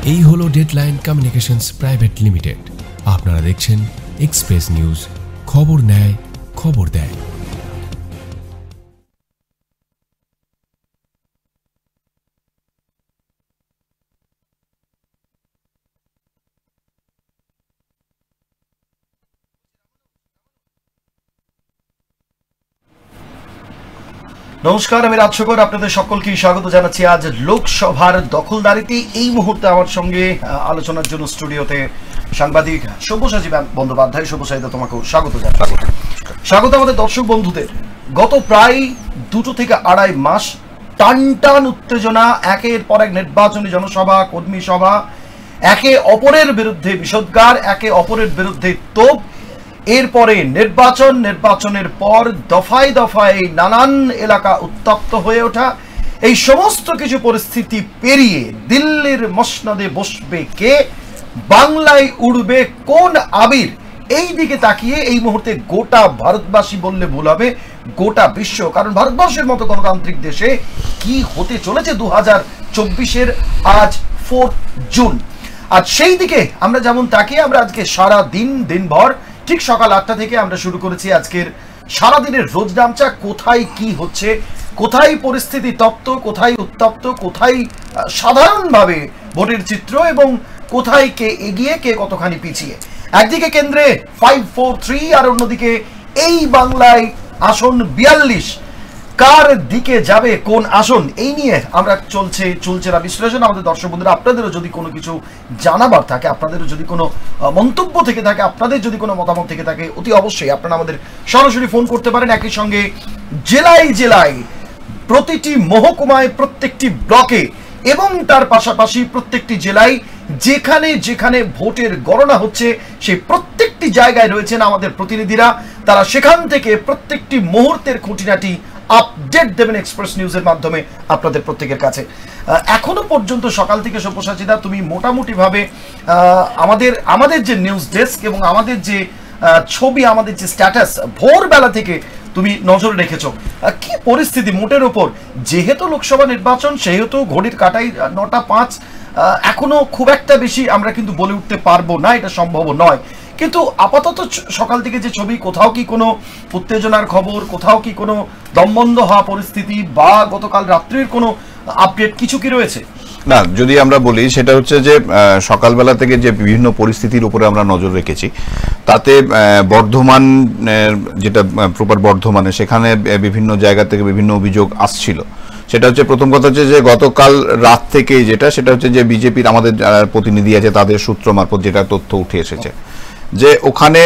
এই হলো deadline communications private limited. আপনারা দেখছেন এক্সপ্রেস নিউজ, খবর নেয়, খবর দেয়। নমস্কার, আমি রাজশেখর, আপনাদের সকলকে স্বাগত জানাচ্ছি। আজ লোকসভার দখলদারিতে এই মুহূর্তে আমার সঙ্গে আলোচনার জন্য স্টুডিওতে সাংবাদিক সব্যসাচী বন্দ্যোপাধ্যায়। সব্যসাচী, তোমাকেও স্বাগত জানাচ্ছি। স্বাগত আমাদের দর্শক বন্ধুদের। গত প্রায় 2 থেকে 2.5 মাস টান উত্তেজনা, একের পর এক নির্বাচনী জনসভা, কর্মী সভা, একে অপরের বিরুদ্ধে বিষোদ্গার, একে অপরের বিরুদ্ধে তোপ, এরপরে নির্বাচনের পর দফায় দফায় নানান এলাকা উত্তপ্ত হয়ে ওঠা। এই সমস্ত কিছু পরিস্থিতি পেরিয়ে দিল্লির মসনদে বসবে কে, বাংলায় উড়বে কোন আবির, এই দিকে তাকিয়ে এই মুহূর্তে গোটা ভারতবাসী বললে ভুল হবে, গোটা বিশ্ব। কারণ ভারতবর্ষের মতো গণতান্ত্রিক দেশে কি হতে চলেছে 2024-এর আজ 4 জুন। আর সেই দিকে আমরা যেমন তাকিয়ে আমরা আজকে সারা দিনভর ঠিক সকাল 8টা থেকে আমরা শুরু করেছি আজকের সারাদিনের রোজনামচা। কোথায় কি হচ্ছে, কোথায় পরিস্থিতি তপ্ত, কোথায় উত্তপ্ত, কোথায় সাধারণভাবে ভোটের চিত্র, এবং কোথায় কে এগিয়ে কে কতখানি পিছিয়ে। একদিকে কেন্দ্রে 543 আর অন্যদিকে এই বাংলায় আসন 42। কার দিকে যাবে কোন আসন, এই নিয়ে আমরা চলছে না বিশ্লেষণ। আমাদের দর্শক বন্ধুরা, আপনাদেরও যদি কোনো কিছু জানাবার থাকে, আপনাদেরও যদি কোনো মন্তব্য থেকে থাকে, আপনাদের যদি কোনো মতামত থেকে থাকে, অতি অবশ্যই আপনারা আমাদের সরাসরি ফোন করতে পারেন। একই সঙ্গে জেলায় প্রতিটি মহকুমায়, প্রত্যেকটি ব্লকে এবং তার পাশাপাশি প্রত্যেকটি জেলায় যেখানে ভোটের গণনা হচ্ছে, সেই প্রত্যেকটি জায়গায় রয়েছেন আমাদের প্রতিনিধিরা। তারা সেখান থেকে প্রত্যেকটি মুহূর্তের খুঁটিনাটি আপডেট দেবেন এক্সপ্রেস নিউজের মাধ্যমে আপনাদের প্রত্যেকের কাছে। এখনো পর্যন্ত সকাল থেকে সব্যসাচীদা, তুমি মোটামুটিভাবে আমাদের যে নিউজ ডেস্ক এবং আমাদের যে ছবি, আমাদের যে স্ট্যাটাস ভোরবেলা থেকে তুমি নজর রেখেছো, কি পরিস্থিতি মোটের ওপর? যেহেতু লোকসভা নির্বাচন, সেহেতু ঘড়ির কাটাই 9:05, এখনো খুব একটা বেশি আমরা কিন্তু বলে উঠতে পারবো না, এটা সম্ভব নয়। কিন্তু আপাতত সকাল থেকে যে ছবি, কোথাও কি কোনো উত্তেজনার খবর, কোথাও কি কোনো দমবন্ধ হওয়া পরিস্থিতি, বা গতকাল রাত্রির কোনো আপডেট কিছু কি রয়েছে? না, যদি আমরা বলি সেটা হচ্ছে যে সকালবেলা থেকে যে বিভিন্ন পরিস্থিতির উপরে আমরা নজর রেখেছি, তাতে বর্ধমান, যেটা প্রপার বর্ধমানে, সেখানে বিভিন্ন জায়গা থেকে বিভিন্ন অভিযোগ আসছিল। সেটা হচ্ছে, প্রথম কথা হচ্ছে যে গতকাল রাত থেকে সেটা হচ্ছে যে বিজেপির আমাদের প্রতিনিধি আছে, তাদের সূত্র মারফত যেটা তথ্য উঠে এসেছে যে ওখানে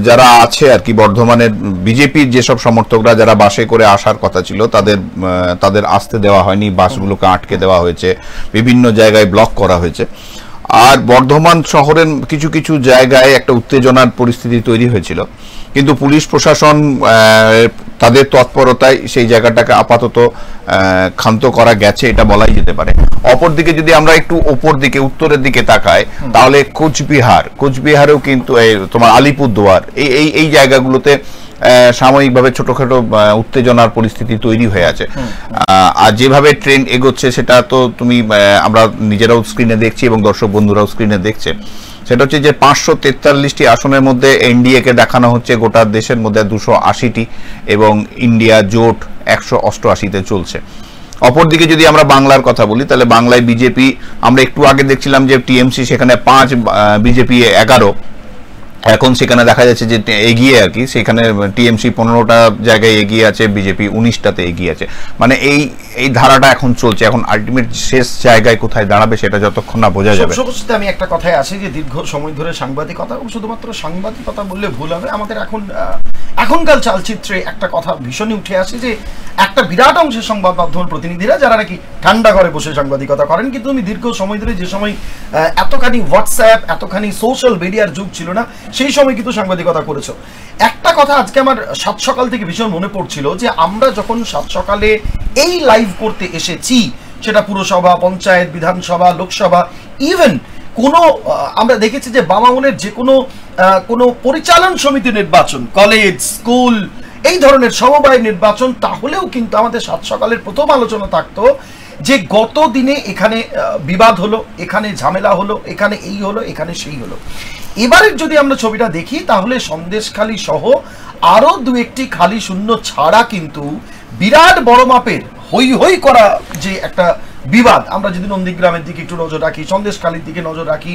যারা আছে আর কি, বর্ধমানের বিজেপির যেসব সমর্থকরা যারা বাসে করে আসার কথা ছিল, তাদের আসতে দেওয়া হয়নি, বাসগুলোকে আটকে দেওয়া হয়েছে, বিভিন্ন জায়গায় ব্লক করা হয়েছে। আর বর্ধমান শহরের কিছু জায়গায় একটা উত্তেজনার পরিস্থিতি তৈরি হয়েছিল, কিন্তু পুলিশ প্রশাসন তাদের তৎপরতায় সেই জায়গাটাকে আপাতত ক্ষান্ত করা গেছে, এটা বলাই যেতে পারে। অপরদিকে যদি আমরা একটু ওপর দিকে, উত্তরের দিকে তাকাই, তাহলে কোচবিহারেও কিন্তু তোমার আলিপুরদুয়ার, এই জায়গাগুলোতে সাময়িকভাবে ছোটখাটো উত্তেজনার পরিস্থিতি তৈরি হয়ে আছে। আর যেভাবে ট্রেন এগোচ্ছে, সেটা তো আমরা নিজেরাও স্ক্রিনে দেখছি এবং দর্শক বন্ধুরাও স্ক্রিনে দেখছে। সেটা হচ্ছে যে 543টি আসনের মধ্যে এনডিএ কে দেখানো হচ্ছে গোটা দেশের মধ্যে 280টি, এবং ইন্ডিয়া জোট 188তে চলছে। অপরদিকে যদি আমরা বাংলার কথা বলি, তাহলে বাংলায় বিজেপি, আমরা একটু আগে দেখছিলাম যে টিএমসি সেখানে 5, বিজেপি 11, এখন সেখানে দেখা যাচ্ছে যে এগিয়ে আর কি, সেখানে টিএমসি 15টা জায়গায় এগিয়ে আছে, বিজেপি 19টাতে এগিয়ে আছে। মানে এই ধারাটা এখন চলছে। এখন আলটিমেট শেষ জায়গায় কোথায় দাঁড়াবে সেটা যতক্ষণ না বোঝা যাবে। সবসময় আমি একটা কথায় আসি যে দীর্ঘ সময় ধরে সাংবাদিকতা, এবং শুধুমাত্র সাংবাদিকতা বললে ভুল হবে, আমাদের এখনকার চালচিত্রে একটা কথা ভীষণই উঠে আসে যে একটা বিরাট অংশের সংবাদ মাধ্যমের প্রতিনিধিরা যারা নাকি ঠান্ডা ঘরে বসে সাংবাদিকতা করেন, কিন্তু তুমি দীর্ঘ সময় ধরে, যে সময় এতখানি হোয়াটসঅ্যাপ, এতখানি সোশ্যাল মিডিয়ার যুগ ছিল না, সেই সময় কিন্তু সাংবাদিকতা করেছো। একটা কথা আজকে আমার 7 সকাল থেকে ভীষণ মনে পড়ছিল যে আমরা যখন 7 সকালে এই লাইভ করতে এসেছি, সেটা পুরসভা, পঞ্চায়েত, বিধানসভা, লোকসভা, ইভেন কোনো আমরা দেখেছি যে বাম আমলের যে কোনো পরিচালন সমিতি নির্বাচন, কলেজ, স্কুল, এই ধরনের সমবায় নির্বাচন, তাহলেও কিন্তু আমাদের 7 সকালের প্রথম আলোচনা থাকতো যে গত দিনে এখানে বিবাদ হলো, এখানে ঝামেলা হলো, এখানে এই হলো, এখানে সেই হলো। এবারের যদি আমরা ছবিটা দেখি তাহলে সন্দেশখালী সহ আরো দু একটি খালি শূন্য ছাড়া কিন্তু বিরাট বড় মাপের হই হই করা যে একটা বিবাদ, আমরা যদি নন্দীগ্রামের দিকে একটু নজর রাখি, সন্দেশখালীর দিকে নজর রাখি,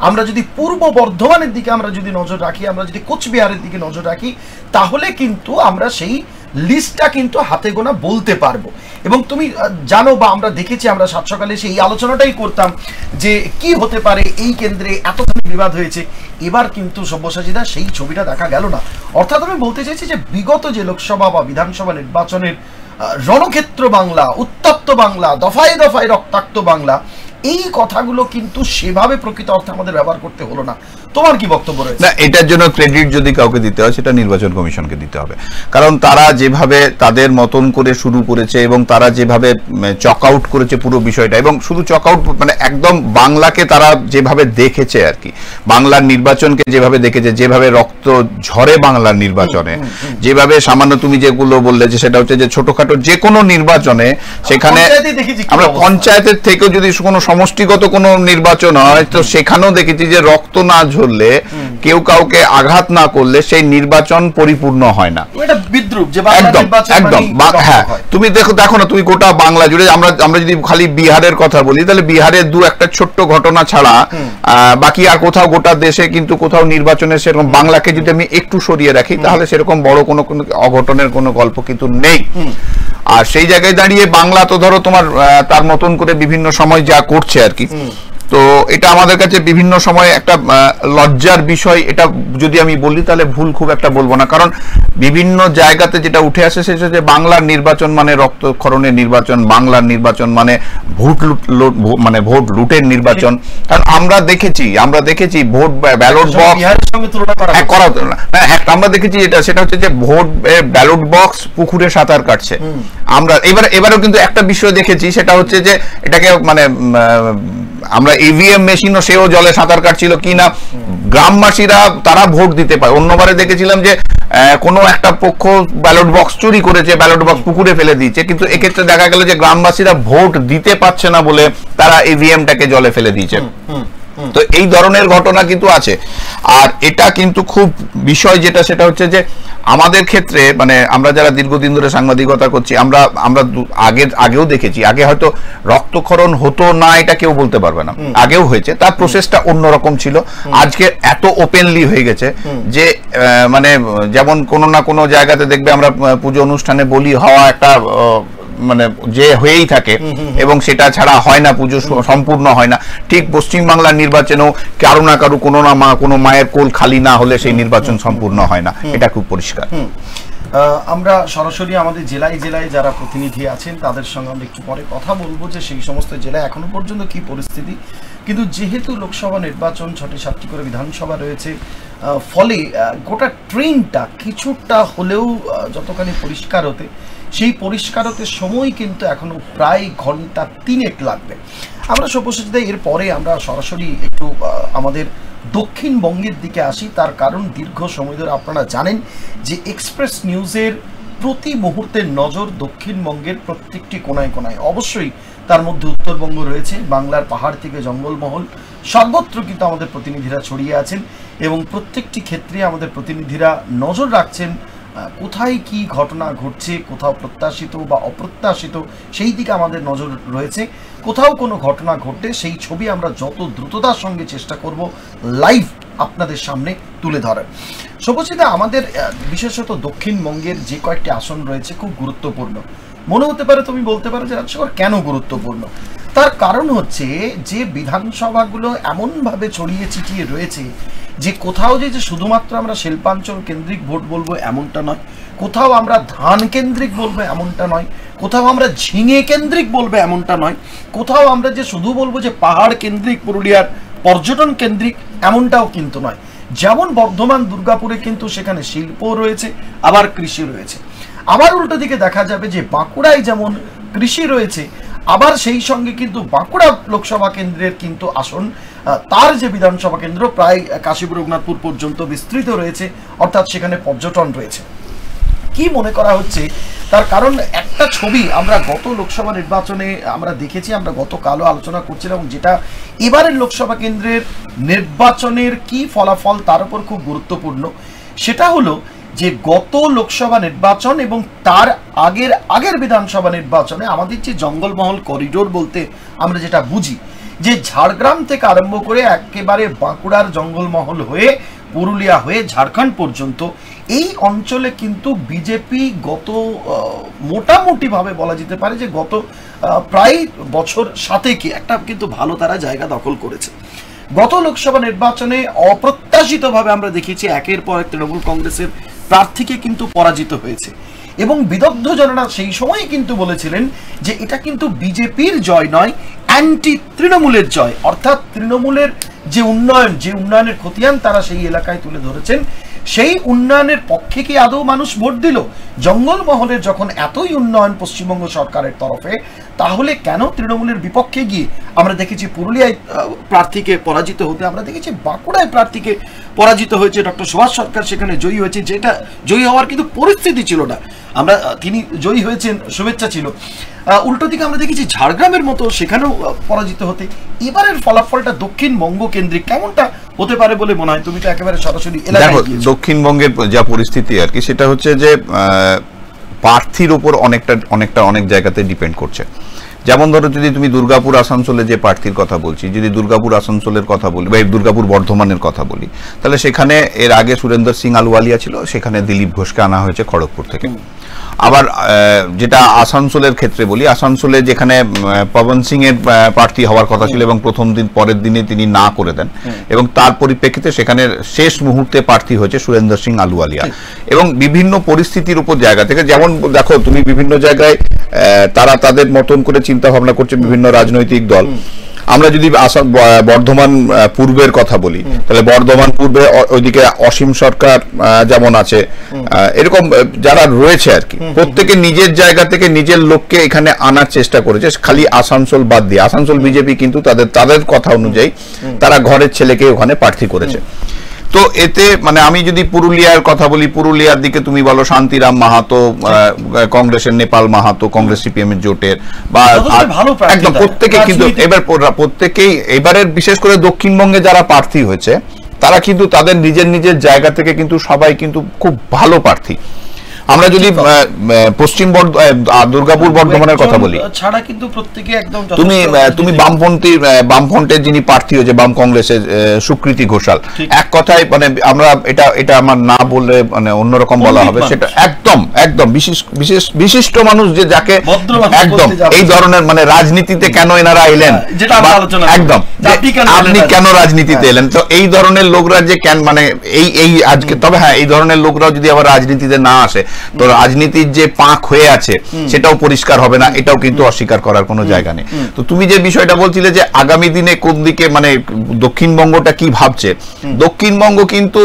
আমরা যদি পূর্ব বর্ধমানের দিকে আমরা যদি নজর রাখি, আমরা যদি কোচবিহারের দিকে নজর রাখি, তাহলে কিন্তু আমরা সেই লিস্টটা কিন্তু হাতে গোনা বলতে পারবো। এবং তুমি জানো বা আমরা দেখেছি, আমরা সাত সকালে সেই আলোচনাটাই করতাম যে কি হতে পারে এই কেন্দ্রে এতখানি বিবাদ হয়েছে। এবার কিন্তু সব্যসাচীদা সেই ছবিটা দেখা গেল না। অর্থাৎ আমি বলতে চাইছি যে বিগত যে লোকসভা বা বিধানসভা নির্বাচনের রণক্ষেত্র বাংলা, উত্তপ্ত বাংলা, দফায় দফায় রক্তাক্ত বাংলা, এই কথাগুলো কিন্তু সেভাবে প্রকৃত অর্থে আমাদের ব্যবহার করতে হলো না। তোমার কি বক্তব্য রয়েছে? না, এটার জন্য ক্রেডিট যদি কাউকে দিতে হয় সেটা নির্বাচন কমিশনকে দিতে হবে, কারণ তারা যেভাবে তাদের মতন করে শুরু করেছে এবং তারা যেভাবে চক আউট করেছে পুরো বিষয়টা, এবং শুধু চক আউট মানে একদম বাংলাকে তারা যেভাবে দেখেছে আর কি, বাংলার নির্বাচনকে যেভাবে দেখেছে, যেভাবে রক্ত ঝরে বাংলার নির্বাচনে, যেভাবে সামান্য তুমি যেগুলো বললে যে সেটা হচ্ছে যে ছোটখাটো যে কোনো নির্বাচনে, সেখানে আমরা পঞ্চায়েতের থেকেও যদি কোনো সমষ্টিগত কোনো নির্বাচন হয় তো সেখানেও দেখেছি যে রক্ত না ঝরলে, কেউ কাউকে আঘাত না করলে সেই নির্বাচন পরিপূর্ণ হয় না। এটা বিদ্রুপ যে একদম একদম। হ্যাঁ, তুমি দেখো না, তুমি গোটা বাংলা জুড়ে আমরা যদি খালি বিহারের কথা বলি তাহলে বিহারের দু একটা ছোট্ট ঘটনা ছাড়া বাকি আর কোথাও গোটা দেশে কিন্তু কোথাও নির্বাচনের সেরকম, বাংলাকে যদি আমি একটু সরিয়ে রাখি তাহলে সেরকম বড় কোনো অঘটনের কোনো গল্প কিন্তু নেই। আর সেই জায়গায় দাঁড়িয়ে বাংলা তো ধরো তোমার তার মতন করে বিভিন্ন সময় যা করছে আর কি, তো এটা আমাদের কাছে বিভিন্ন সময় একটা লজ্জার বিষয়। এটা যদি আমি বলি তাহলে ভুল খুব একটা বলবো না, কারণ বিভিন্ন জায়গাতে যেটা উঠে আসে সেটা হচ্ছে বাংলার নির্বাচন মানে রক্তক্ষরণের নির্বাচন, বাংলার নির্বাচন মানে ভোট লুটের নির্বাচন। কারণ আমরা দেখেছি ভোট ব্যালট বক্স আমরা দেখেছি সেটা হচ্ছে যে ভোট ব্যালট বক্স পুকুরে সাঁতার কাটছে। আমরা এবারেও কিন্তু একটা বিষয় দেখেছি, সেটা হচ্ছে যে এটাকে মানে আমরা ইভিএম মেশিনও সেও জলে সাঁতার কাটছিল কিনা, গ্রামবাসীরা তারা ভোট দিতে পারে। অন্যবারে দেখেছিলাম যে কোনো একটা পক্ষ ব্যালট বক্স চুরি করেছে, ব্যালট বক্স পুকুরে ফেলে দিয়েছে, কিন্তু এক্ষেত্রে দেখা গেল যে গ্রামবাসীরা ভোট দিতে পারছে না বলে তারা ইভিএমটাকে জলে ফেলে দিয়েছে। তো এই ধরনের ঘটনা কিন্তু আছে। আর এটা কিন্তু খুব বিষয় যেটা, সেটা হচ্ছে যে আমাদের ক্ষেত্রে মানে আমরা যারা দীর্ঘদিন ধরে সাংবাদিকতা করছি, আমরা আগেও দেখেছি, আগে হয়তো রক্তক্ষরণ হতো না এটা কেউ বলতে পারবে না, আগেও হয়েছে, তার প্রসেসটা অন্যরকম ছিল। আজকে এত ওপেনলি হয়ে গেছে যে মানে যেমন কোনো না কোনো জায়গাতে দেখবে আমরা পুজো অনুষ্ঠানে বলি হওয়া একটা মানে যে হয়েই থাকে এবং সেটা ছাড়া হয় না, পুজো সম্পূর্ণ হয় না। ঠিক পশ্চিমবাংলার নির্বাচনেও কারো না কারো কোনো মায়ের কোল খালি না হলে সেই নির্বাচন সম্পূর্ণ হয় না, এটা খুব পরিষ্কার। আমরা সরাসরি আমাদের জেলায় জেলায় যারা প্রতিনিধি আছেন তাদের সঙ্গে আমরা একটু পরে কথা বলবো যে সেই সমস্ত জেলায় এখনো পর্যন্ত কি পরিস্থিতি। কিন্তু যেহেতু লোকসভা নির্বাচন 6টি করে বিধানসভা রয়েছে, ফলে গোটা ট্রেনটা কিছুটা হলেও যতখানি পরিষ্কার হতে, সেই পরিষ্কার হতে সময় কিন্তু এখনো প্রায় ঘন্টা 3 লাগবে। আমরা সব্যসাচীদা এরপরে আমরা সরাসরি একটু আমাদের দক্ষিণবঙ্গের দিকে আসি। তার কারণ দীর্ঘ সময় ধরে আপনারা জানেন যে এক্সপ্রেস নিউজের প্রতি মুহূর্তের নজর দক্ষিণবঙ্গের প্রত্যেকটি কোনায় কোনায়, অবশ্যই তার মধ্যে উত্তরবঙ্গ রয়েছে। বাংলার পাহাড় থেকে জঙ্গলমহল সর্বত্র কিন্তু আমাদের প্রতিনিধিরা ছড়িয়ে আছেন এবং প্রত্যেকটি ক্ষেত্রে আমাদের প্রতিনিধিরা নজর রাখছেন কোথায় কি ঘটনা ঘটছে, কোথাও প্রত্যাশিত বা অপ্রত্যাশিত সেই দিকে আমাদের নজর রয়েছে। কোথাও কোনো ঘটনা ঘটলে সেই ছবি আমরা যত দ্রুততার সঙ্গে চেষ্টা করব লাইভ আপনাদের সামনে তুলে ধরার। সব্যসাচীদা, আমাদের বিশেষত দক্ষিণবঙ্গের যে কয়েকটি আসন রয়েছে খুব গুরুত্বপূর্ণ মনে হতে পারে, তুমি বলতে পারো যে রাজশেখর কেন গুরুত্বপূর্ণ? তার কারণ হচ্ছে যে বিধানসভাগুলো এমনভাবে ছড়িয়ে ছিটিয়ে রয়েছে যে কোথাও যে শুধুমাত্র আমরা শিল্পাঞ্চল কেন্দ্রিক ভোট বলবো এমনটা নয়, কোথাও আমরা ধান কেন্দ্রিক বলবো এমনটা নয়, কোথাও আমরা ঝিঙে কেন্দ্রিক বলবো এমনটা নয়, কোথাও আমরা যে শুধু বলবো যে পাহাড় কেন্দ্রিক, পুরুলিয়ার পর্যটন কেন্দ্রিক এমনটাও কিন্তু নয়। যেমন বর্ধমান দুর্গাপুরে কিন্তু সেখানে শিল্প রয়েছে, আবার কৃষি রয়েছে। আবার উল্টো দিকে দেখা যাবে যে বাঁকুড়ায় যেমন কৃষি রয়েছে, আবার সেই সঙ্গে কিন্তু বাঁকুড়া লোকসভা কেন্দ্রের কিন্তু আসন, তার যে বিধানসভা কেন্দ্র প্রায় কাশীপুর রঘুনাথপুর পর্যন্ত বিস্তৃত রয়েছে, অর্থাৎ সেখানে পর্যটন রয়েছে। কি মনে করা হচ্ছে, তার কারণ একটা ছবি আমরা গত লোকসভা নির্বাচনে আমরা দেখেছি, আমরা গতকালও আলোচনা করছিলাম, এবং যেটা এবারের লোকসভা কেন্দ্রের নির্বাচনের কি ফলাফল তার উপর খুব গুরুত্বপূর্ণ, সেটা হলো যে গত লোকসভা নির্বাচন এবং তার আগের বিধানসভা নির্বাচনে আমাদের যে জঙ্গলমহল করিডোর বলতে আমরা যেটা বুঝি, যে ঝাড়গ্রাম থেকে আরম্ভ করে একেবারে বাঁকুড়ার জঙ্গলমহল হয়ে পুরুলিয়া হয়ে ঝাড়খণ্ড পর্যন্ত এই অঞ্চলে কিন্তু বিজেপি গত মোটামুটিভাবে বলা যেতে পারে যে গত প্রায় বছর সাতেকে একটা কিন্তু ভালো তারা জায়গা দখল করেছে। গত লোকসভা নির্বাচনে অপ্রত্যাশিতভাবে আমরা দেখেছি একের পর এক তৃণমূল কংগ্রেসের প্রার্থীকে কিন্তু পরাজিত হয়েছে, এবং বিদগ্ধজনেরা সেই সময় কিন্তু বলেছিলেন যে এটা কিন্তু বিজেপির জয় নয়, অ্যান্টি তৃণমূলের জয়, অর্থাৎ তৃণমূলের যে উন্নয়নের খতিয়ান তারা সেই এলাকায় তুলে ধরেছেন, সেই উন্নয়নের পক্ষে কি আদৌ মানুষ ভোট দিল? জঙ্গলমহলের যখন এতই উন্নয়ন পশ্চিমবঙ্গ সরকারের তরফে, তাহলে কেন তৃণমূলের বিপক্ষে গিয়ে আমরা দেখেছি পুরুলিয়ায় প্রার্থীকে পরাজিত হতে, আমরা দেখেছি বাঁকুড়ায় প্রার্থীকে পরাজিত হয়েছে, ডক্টর সুভাষ সরকার সেখানে জয়ী হয়েছে, যেটা জয়ী হওয়ার কিন্তু পরিস্থিতি ছিল না, তিনি জয়ী হয়েছেন, শুভেচ্ছা ছিল। উল্টো দিকে আমরা দেখেছি ঝাড়গ্রামের মতো সেখানেও পরাজিত হতে। এবারের ফলাফলটা দক্ষিণবঙ্গ কেন্দ্রিক কেমনটা হতে পারে বলে মনে হয়? তুমি তো একেবারে সরাসরি দক্ষিণবঙ্গের যা পরিস্থিতি আর কি, সেটা হচ্ছে যে প্রার্থীর উপর অনেক জায়গাতে ডিপেন্ড করছে। যেমন ধরো, যদি তুমি দুর্গাপুর আসানসোলে যে প্রার্থীর কথা বলছি, যদি দুর্গাপুর আসানসোলের কথা বলি বা দুর্গাপুর বর্ধমানের কথা বলি, তাহলে সেখানে এর আগে সুরেন্দর সিং আলুওয়ালিয়া ছিল, সেখানে দিলীপ ঘোষকে আনা হয়েছে খড়গপুর থেকে। আবার যেটা আসানসোলের ক্ষেত্রে বলি, আসানসোলে যেখানে পবন সিং এর প্রার্থী হওয়ার কথা ছিল এবং পরের দিনে তিনি না করে দেন, এবং তার পরিপ্রেক্ষিতে সেখানে শেষ মুহূর্তে প্রার্থী হয়েছে সুরেন্দর সিং আলুওয়ালিয়া। এবং বিভিন্ন পরিস্থিতির উপর জায়গা থেকে, যেমন দেখো তুমি বিভিন্ন জায়গায় তারা তাদের মতন করে চিন্তা ভাবনা করছে বিভিন্ন রাজনৈতিক দল। আমরা যদি বর্ধমান পূর্বের কথা বলি, তাহলে বর্ধমান পূর্বে ওইদিকে অসীম সরকার যেমন আছে, এরকম যারা রয়েছে আর কি, প্রত্যেকে নিজের জায়গা থেকে নিজের লোককে এখানে আনার চেষ্টা করেছে, খালি আসানসোল বাদ দিয়ে। আসানসোল বিজেপি কিন্তু তাদের কথা অনুযায়ী তারা ঘরের ছেলেকে ওখানে প্রার্থী করেছে। তো এতে মানে আমি যদি পুরুলিয়ার কথা বলি, পুরুলিয়ার দিকে তুমি বলো শান্তিরাম মাহাতো, কংগ্রেসের নেপাল মাহাতো, কংগ্রেস সিপিএম এর জোটের, বা একদম প্রত্যেকে কিন্তু প্রত্যেকেই এবারের বিশেষ করে দক্ষিণবঙ্গে যারা প্রার্থী হয়েছে তারা কিন্তু তাদের নিজের জায়গা থেকে কিন্তু সবাই কিন্তু খুব ভালো প্রার্থী। আমরা যদি পশ্চিম দুর্গাপুর বর্ধমানের কথা বলি, ছাড়া কিন্তু প্রত্যেকে একদম তুমি বামফ্রন্টের যিনি প্রার্থী হয়েছে বাম কংগ্রেসের সুকৃতি ঘোষাল, এক কথায় মানে আমরা এটা আমার না বললে মানে অন্যরকম বলা হবে, সেটা একদম বিশিষ্ট মানুষ, যে যাকে একদম এই ধরনের মানে রাজনীতিতে কেন এনারা এলেন, একদম আপনি কেন রাজনীতিতে এলেন, তো এই ধরনের লোকরা যে কেন মানে এই আজকে, তবে হ্যাঁ এই ধরনের লোকরাও যদি আবার রাজনীতিতে না আসে, তো রাজনীতির যে পাঁক হয়ে আছে সেটাও পরিষ্কার হবে না, এটাও কিন্তু অস্বীকার করার কোনো জায়গা নেই। তো তুমি যে বিষয়টা বলছিলে যে আগামী দিনে কোন দিকে মানে দক্ষিণবঙ্গটা কি ভাবছে, দক্ষিণবঙ্গ কিন্তু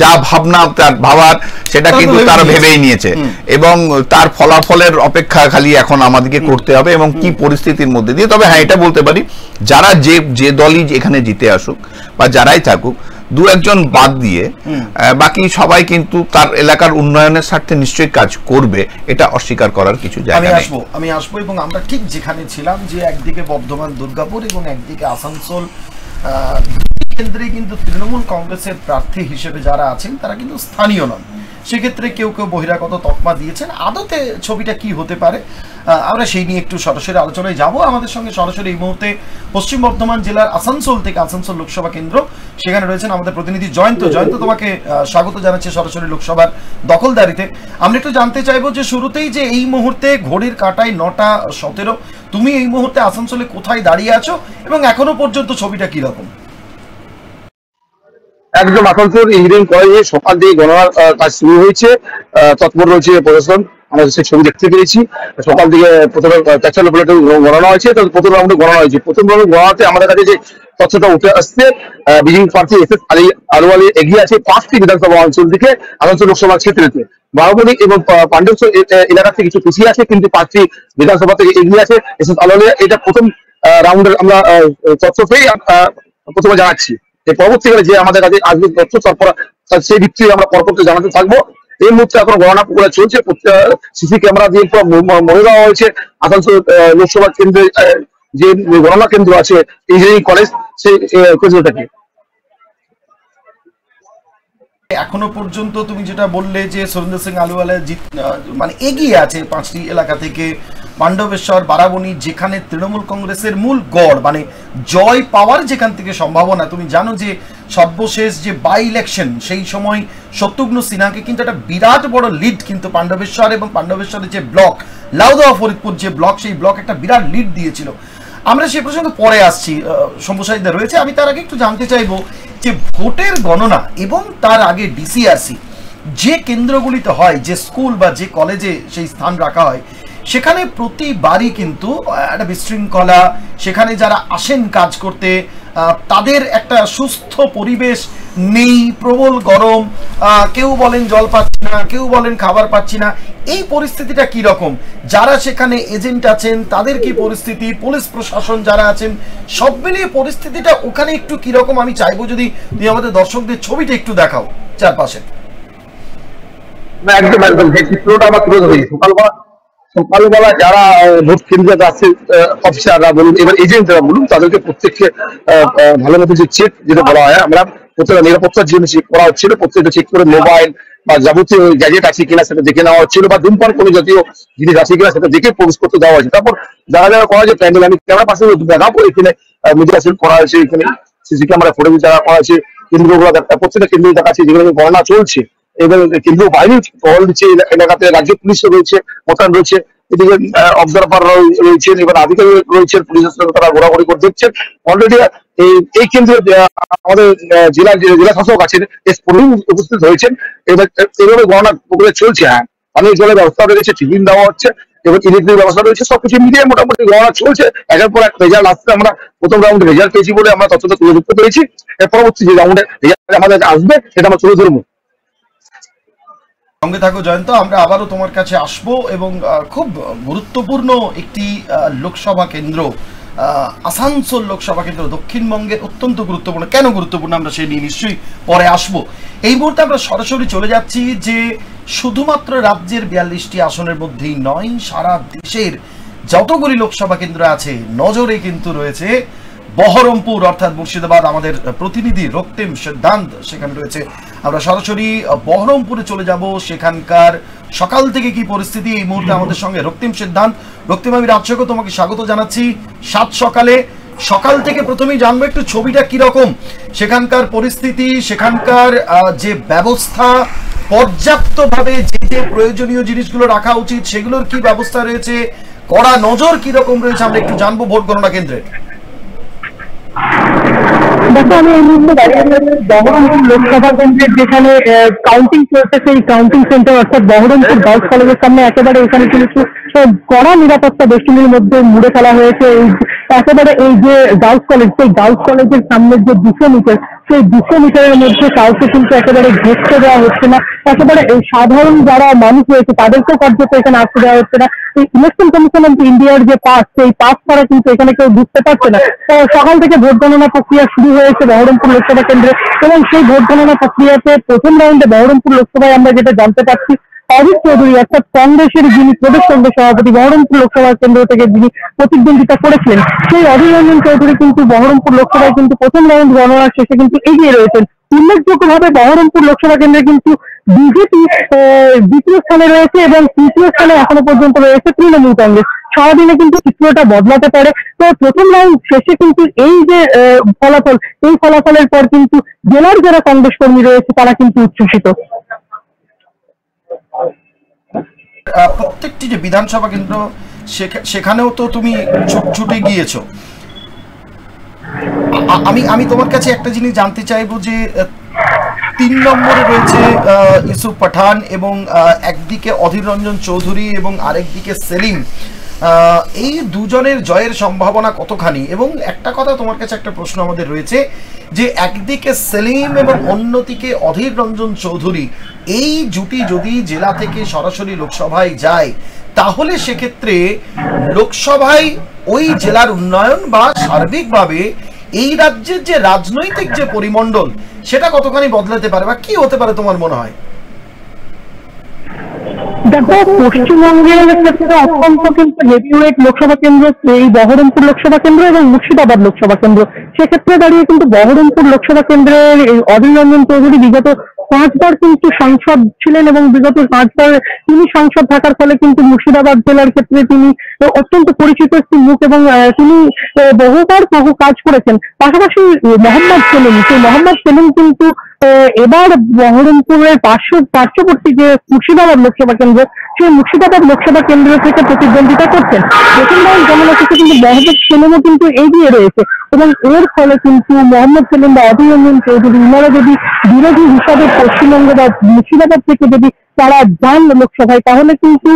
যা ভাবনা তার ভাবার সেটা কিন্তু তারা ভেবেই নিয়েছে, এবং তার ফলাফলের অপেক্ষা খালি এখন আমাদেরকে করতে হবে এবং কি পরিস্থিতির মধ্যে দিয়ে। তবে হ্যাঁ এটা বলতে পারি, যারা যে দলই এখানে জিতে আসুক বা যারাই থাকুক, দু একজন বাদ দিয়ে বাকি সবাই কিন্তু তার এলাকার উন্নয়নের স্বার্থে নিশ্চয়ই কাজ করবে, এটা অস্বীকার করার কিছু জায়গা নেই। আমি আসবো এবং আমরা ঠিক যেখানে ছিলাম, যে একদিকে বর্ধমান দুর্গাপুর এবং একদিকে আসানসোল কেন্দ্রে কিন্তু তৃণমূল কংগ্রেসের প্রার্থী হিসেবে যারা আছেন তারা কিন্তু স্থানীয় নন, সেক্ষেত্রে কেউ বহিরাগত তকমা দিয়েছেন। আদতে ছবিটা কি হতে পারে আমরা সেই নিয়ে একটু সরাসরি আলোচনায় যাব। আমাদের সঙ্গে সরাসরি এই মুহূর্তে পশ্চিম বর্ধমান জেলার আসানসোল থেকে, আসানসোল লোকসভা কেন্দ্র, সেখানে রয়েছেন আমাদের প্রতিনিধি জয়ন্ত। তোমাকে স্বাগত জানাচ্ছি সরাসরি লোকসভার দখলদারিতে। আমরা একটু জানতে চাইবো যে শুরুতেই যে এই মুহূর্তে ঘড়ির কাঁটায় 9:17, তুমি এই মুহূর্তে আসানসোলে কোথায় দাঁড়িয়ে আছো এবং এখনো পর্যন্ত ছবিটা কি রকম? একদম আসানসোল ইঞ্জিনিয়ারিং কলেজে সকাল থেকে গণনার কাজ শুরু হয়েছে, তৎপর রয়েছে প্রশাসন। আমরা সেই ছবি দেখতে পেয়েছি, সকাল থেকে প্রথমে ক্যাচাল প্লেটে গণনা হয়েছে, প্রথম রাউন্ডে গণনা হয়েছে। প্রথম রাউন্ডে গণনাতে আমাদের কাছে যে তথ্যটা উঠে আসছে, বিজেপি প্রার্থী এসএস আলুওয়ালি এগিয়ে আছে 5টি বিধানসভা অঞ্চল থেকে আসানসোল লোকসভা ক্ষেত্রেতে। বারোবনি এবং পাণ্ডবসর এলাকা থেকে কিছু পিছিয়ে আছে, কিন্তু 5টি বিধানসভা থেকে এগিয়ে আছে এসএস আলুওয়ালিয়া। এটা প্রথম রাউন্ডের আমরা তথ্য পেয়ে প্রথমে জানাচ্ছি। পরবর্তীকালে যে আমাদের কাছে আসবে তথ্য, তারপর সেই ভিত্তিতে আমরা পরবর্তী জানাতে থাকবো। এই মুহূর্তে এখন গণনা প্রক্রিয়া চলছে, সিসি ক্যামেরা দিয়ে মনে দেওয়া হয়েছে আসানসোল লোকসভা কেন্দ্রে যে গণনা কেন্দ্র আছে ইঞ্জিনিয়ারিং কলেজ সেই কেন্দ্রটাকে। এখনো পর্যন্ত তুমি যেটা বললে যে সুরেন্দ্র সিং আলুওয়ালা মানে এগিয়ে আছে 5টি এলাকা থেকে, পাণ্ডবেশ্বর, বারাবণী, যেখানে তৃণমূল কংগ্রেসের মূল গড় মানে জয় পাওয়ার যেখান থেকে সম্ভাবনা। তুমি জানো যে সর্বশেষ যে বাই ইলেকশন সেই সময় শত্রুঘ্ন সিনহাকে কিন্তু একটা বিরাট বড় লিড কিন্তু পাণ্ডবেশ্বর এবং পাণ্ডবেশ্বরের যে ব্লক লাউদহ ফরিদপুর যে ব্লক, সেই ব্লক একটা বিরাট লিড দিয়েছিল। আমরা সে প্রসঙ্গে পরে আসছি, সম্প্রসারিতা রয়েছে। আমি তার আগে একটু জানতে চাইবো যে ভোটের গণনা এবং তার আগে ডিসিআরসি যে কেন্দ্রগুলিতে হয়, যে স্কুল বা যে কলেজে সেই স্থান রাখা হয়, সেখানে প্রতিবারই কিন্তু একটা বিশৃঙ্খলা, সেখানে যারা আসেন কাজ করতে তাদের একটা সুস্থ পরিবেশ নেই, প্রবল গরম, কেউ বলেন জল পাচ্ছি না, কেউ বলেন খাবার পাচ্ছি না। এই পরিস্থিতিটা কি রকম? যারা সেখানে এজেন্ট আছেন তাদের কি পরিস্থিতি, পুলিশ প্রশাসন যারা আছেন, সব মিলিয়ে পরিস্থিতিটা ওখানে একটু কি রকম আমি চাইবো যদি তুমি আমাদের দর্শকদের ছবিটা একটু দেখাও চারপাশে। একদম একদম যে চিত্রটা আমরা তুলে ধরি, সকালবেলা যারা ভোট কেন্দ্রে আছে অফিসাররা বলুন, এবার এজেন্টরা বলুন, তাদেরকে প্রত্যেককে ভালো মতো যে চেক যেটা বলা হয়, আমরা প্রত্যেকটা নিরাপত্তার জন্য চেক করা হচ্ছিল, প্রত্যেকটা চেক করে মোবাইল বা যাবতীয় গ্যাজেট আছে কিনা সেটা দেখে নেওয়া হচ্ছিল, বা ধূমপান কোনো জাতীয় জিনিস আছে কিনা সেটা দেখে প্রবেশ করতে দেওয়া হয়েছে। তারপর যারা যারা করা হয়েছে প্যান্ডেল, আমি ক্যামেরা পাশে দেখাবো, এখানে মিডিয়া সেল করা হয়েছে, এখানে সিসি ক্যামেরা ফুটেজ যারা করা হয়েছে, কেন্দ্রগুলো প্রত্যেকটা কেন্দ্রে দেখাচ্ছে যেগুলো গণনা চলছে, এবং কেন্দ্রীয় বাহিনী টহল দিচ্ছে এলাকাতে, রাজ্য পুলিশও রয়েছে, মোতায়েন রয়েছে, এদিকে অবজারভার রয়েছেন, এবার আধিকারিক রয়েছেন, পুলিশের সঙ্গে তারা ঘোরাঘুরি করে দেখছেন। অলরেডি এই কেন্দ্রে আমাদের জেলা শাসক আছেন, উপস্থিত হয়েছেন, এভাবে গণনা প্রক্রিয়া চলছে। হ্যাঁ, পানীয় জলের ব্যবস্থা রয়েছে, টিফিন দেওয়া হচ্ছে এবং ইলেকট্রিক ব্যবস্থা রয়েছে, সবকিছু মিলিয়ে মোটামুটি গণনা চলছে। একের পর এক রেজাল্ট আসছে, আমরা প্রথম রাউন্ডে রেজাল্ট পেয়েছি বলে আমরা তথ্যটা তুলে ধরতে পেরেছি। এর পরবর্তী যে রাউন্ডে রেজাল্ট আমাদের আসবে সেটা আমরা তুলে ধরবো। সঙ্গে থাকো জয়ন্ত, আমরা আবারও তোমার কাছে আসবো এবং খুব গুরুত্বপূর্ণ একটি লোকসভা কেন্দ্র, আসানসোল লোকসভা কেন্দ্র দক্ষিণবঙ্গের অত্যন্ত গুরুত্বপূর্ণ। কেন গুরুত্বপূর্ণ আমরা সেই নিয়ে নিশ্চয়ই পরে আসবো। এই মুহূর্তে আমরা সরাসরি চলে যাচ্ছি যে শুধুমাত্র রাজ্যের 42টি আসনের মধ্যেই নয়, সারা দেশের যতগুলি লোকসভা কেন্দ্র আছে নজরে কিন্তু রয়েছে বহরমপুর অর্থাৎ মুর্শিদাবাদ। আমাদের প্রতিনিধি রক্তিম সিদ্ধান্ত সেখানে রয়েছে, আমরা সরাসরি বহরমপুরে চলে যাব। সেখানকার সকাল থেকে কি পরিস্থিতি এই মুহূর্তে আমাদের সঙ্গে রক্তিম সিদ্ধান্ত। রক্তিম, আমি রাজ্যকে তোমাকে স্বাগত জানাচ্ছি সাত সকালে। সকাল থেকে প্রথমেই জানবো একটু ছবিটা কিরকম, সেখানকার পরিস্থিতি, সেখানকার যে ব্যবস্থা, পর্যাপ্তভাবে যে যে প্রয়োজনীয় জিনিসগুলো রাখা উচিত সেগুলোর কি ব্যবস্থা রয়েছে, কড়া নজর কিরকম রয়েছে, আমরা একটু জানবো ভোট গণনা কেন্দ্রে। দেখো, আমি এই মুহূর্তে দাঁড়িয়ে বহরমপুর লোকসভা কেন্দ্রের যেখানে কাউন্টিং চলছে সেই কাউন্টিং সেন্টার অর্থাৎ বহরমপুর গার্লস কলেজের সামনে। একেবারে এখানে কিন্তু কড়া নিরাপত্তা বেষ্টনীর মধ্যে মুড়ে ফেলা হয়েছে। একেবারে এই যে গার্লস কলেজ, সেই গার্লস কলেজের সামনের যে 200 মিটার, সেই 200 মিটারের মধ্যে কাউকে কিন্তু একেবারে ঘুরতে দেওয়া হচ্ছে না। একেবারে এই সাধারণ যারা মানুষ রয়েছে তাদেরকেও কার্যত এখানে আসতে দেওয়া হচ্ছে না। এই ইলেকশন কমিশন অফ ইন্ডিয়ার যে পাস, সেই পাস ছাড়া কিন্তু এখানে কেউ ঢুকতে পারছে না। সকাল থেকে ভোট গণনা প্রক্রিয়া শুরু হয়েছে বহরমপুর লোকসভা কেন্দ্রে, এবং সেই ভোট গণনা প্রক্রিয়াতে প্রথম রাউন্ডে বহরমপুর লোকসভায় আমরা যেটা জানতে পারছি, অজিত চৌধুরী অর্থাৎ কংগ্রেসের যিনি প্রদেশ কংগ্রেস সভাপতি বহরমপুর লোকসভা কেন্দ্র থেকে যিনি প্রতিদ্বন্দ্বিতা করেছিলেন, সেই অধীর রঞ্জন চৌধুরী কিন্তু বহরমপুর লোকসভায় কিন্তু প্রথম রাউন্ড গণনার শেষে কিন্তু এগিয়ে রয়েছেন। উল্লেখযোগ্যভাবে বহরমপুর লোকসভা কেন্দ্রে কিন্তু বিজেপি দ্বিতীয় স্থানে রয়েছে এবং তৃতীয় স্থানে এখনো পর্যন্ত রয়েছে তৃণমূল কংগ্রেস। সারাদিনে কিন্তু চিত্রটা বদলাতে পারে। তো প্রথম রাউন্ড শেষে কিন্তু এই যে ফলাফল, এই ফলাফলের পর কিন্তু জেলার যারা কংগ্রেস কর্মী রয়েছে তারা কিন্তু উচ্ছ্বসিত। প্রত্যেকটি যে বিধানসভা কেন্দ্র সেখানেও তো তুমি ছুটে গিয়েছো। আমি তোমার কাছে একটা জিনিস জানতে চাইবো যে 3 নম্বরে রয়েছে ইউসুফ পাঠান এবং একদিকে অধীর রঞ্জন চৌধুরী এবং আরেকদিকে সেলিম, এই দুজনের জয়ের সম্ভাবনা কতখানি? এবং একটা কথা তোমার কাছে একটা প্রশ্ন আমাদের রয়েছে যে একদিকে সেলিম এবং অন্যদিকে অধীর রঞ্জন চৌধুরী, এই জুটি যদি জেলা থেকে সরাসরি লোকসভায় যায় তাহলে সেক্ষেত্রে লোকসভায় ওই জেলার উন্নয়ন বা সার্বিকভাবে এই রাজ্যের যে রাজনৈতিক যে পরিমণ্ডল সেটা কতখানি বদলাতে পারে বা কি হতে পারে তোমার মনে হয়? দেখো, পশ্চিমবঙ্গের ক্ষেত্রে অত্যন্ত কিন্তু হেভিওয়েট লোকসভা কেন্দ্র এই বহরমপুর লোকসভা কেন্দ্র এবং মুর্শিদাবাদ লোকসভা কেন্দ্র। সেক্ষেত্রে দাঁড়িয়ে কিন্তু বহরমপুর লোকসভা কেন্দ্রের অধীর রঞ্জন চৌধুরী বিগত 5 বার কিন্তু সাংসদ ছিলেন এবং বিগত 5 বার তিনি সাংসদ থাকার ফলে কিন্তু মুর্শিদাবাদ জেলার ক্ষেত্রে তিনি অত্যন্ত পরিচিত একটি মুখ এবং তিনি বহুবার বহু কাজ করেছেন। পাশাপাশি মোহাম্মদ সেলিম কিন্তু এবার বহরমপুরের পার্শ্ববর্তী যে মুর্শিদাবাদ লোকসভা কেন্দ্র, সেই মুর্শিদাবাদ লোকসভা কেন্দ্র থেকে প্রতিদ্বন্দ্বিতা করছেন। প্রথম রাউন্ড যেমন হচ্ছে কিন্তু মোহাম্মদ সেলিমও কিন্তু এগিয়ে রয়েছে এবং এর ফলে কিন্তু মোহাম্মদ সেলিম বা অধীর রঞ্জন চৌধুরী ওনারা যদি বিরোধী হিসাবে পশ্চিমবঙ্গ বা মুর্শিদাবাদ থেকে যদি তারা যান লোকসভায়, তাহলে কিন্তু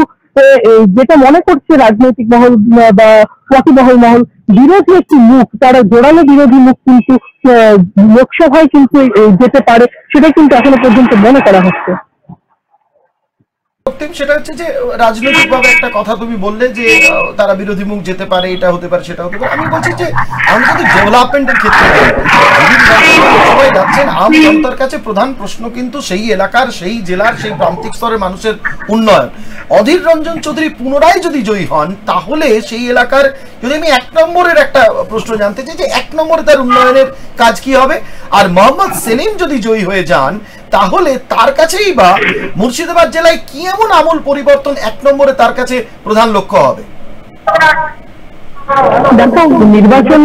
যেটা মনে করছে রাজনৈতিক মহল বা ওয়াকিবহল মহল, বিরোধী একটি মুখ, তারা জোরালো বিরোধী মুখ কিন্তু লোকসভায় কিন্তু যেতে পারে, সেটা কিন্তু এখনো পর্যন্ত মনে করা হচ্ছে। সেটা হচ্ছে যে রাজনৈতিকভাবে একটা কথা তুমি বললে যে তারা বিরোধী মুখ যেতে পারে, এটা হতে পারে, সেটা হতে পারে। আমি বলছি যে আমি যদি ডেভেলপমেন্টের ক্ষেত্রে সবাই যাচ্ছেন, আম জনতার কাছে প্রধান প্রশ্ন কিন্তু সেই এলাকার, সেই জেলার, সেই প্রান্তিক স্তরের মানুষের উন্নয়ন। অধীর রঞ্জন চৌধুরী পুনরায় যদি জয়ী হন, তাহলে সেই এলাকার, যদি আমি 1 নম্বরের একটা প্রশ্ন জানতে চাই যে 1 নম্বরে তার উন্নয়নের কাজ কি হবে, আর মোহাম্মদ সেলিম যদি জয়ী হয়ে যান, তাহলে তার কাছেই বা মুর্শিদাবাদ জেলায় কি এমন আমূল পরিবর্তন 1 নম্বরে তার কাছে প্রধান লক্ষ্য হবে? দেখো, নির্বাচন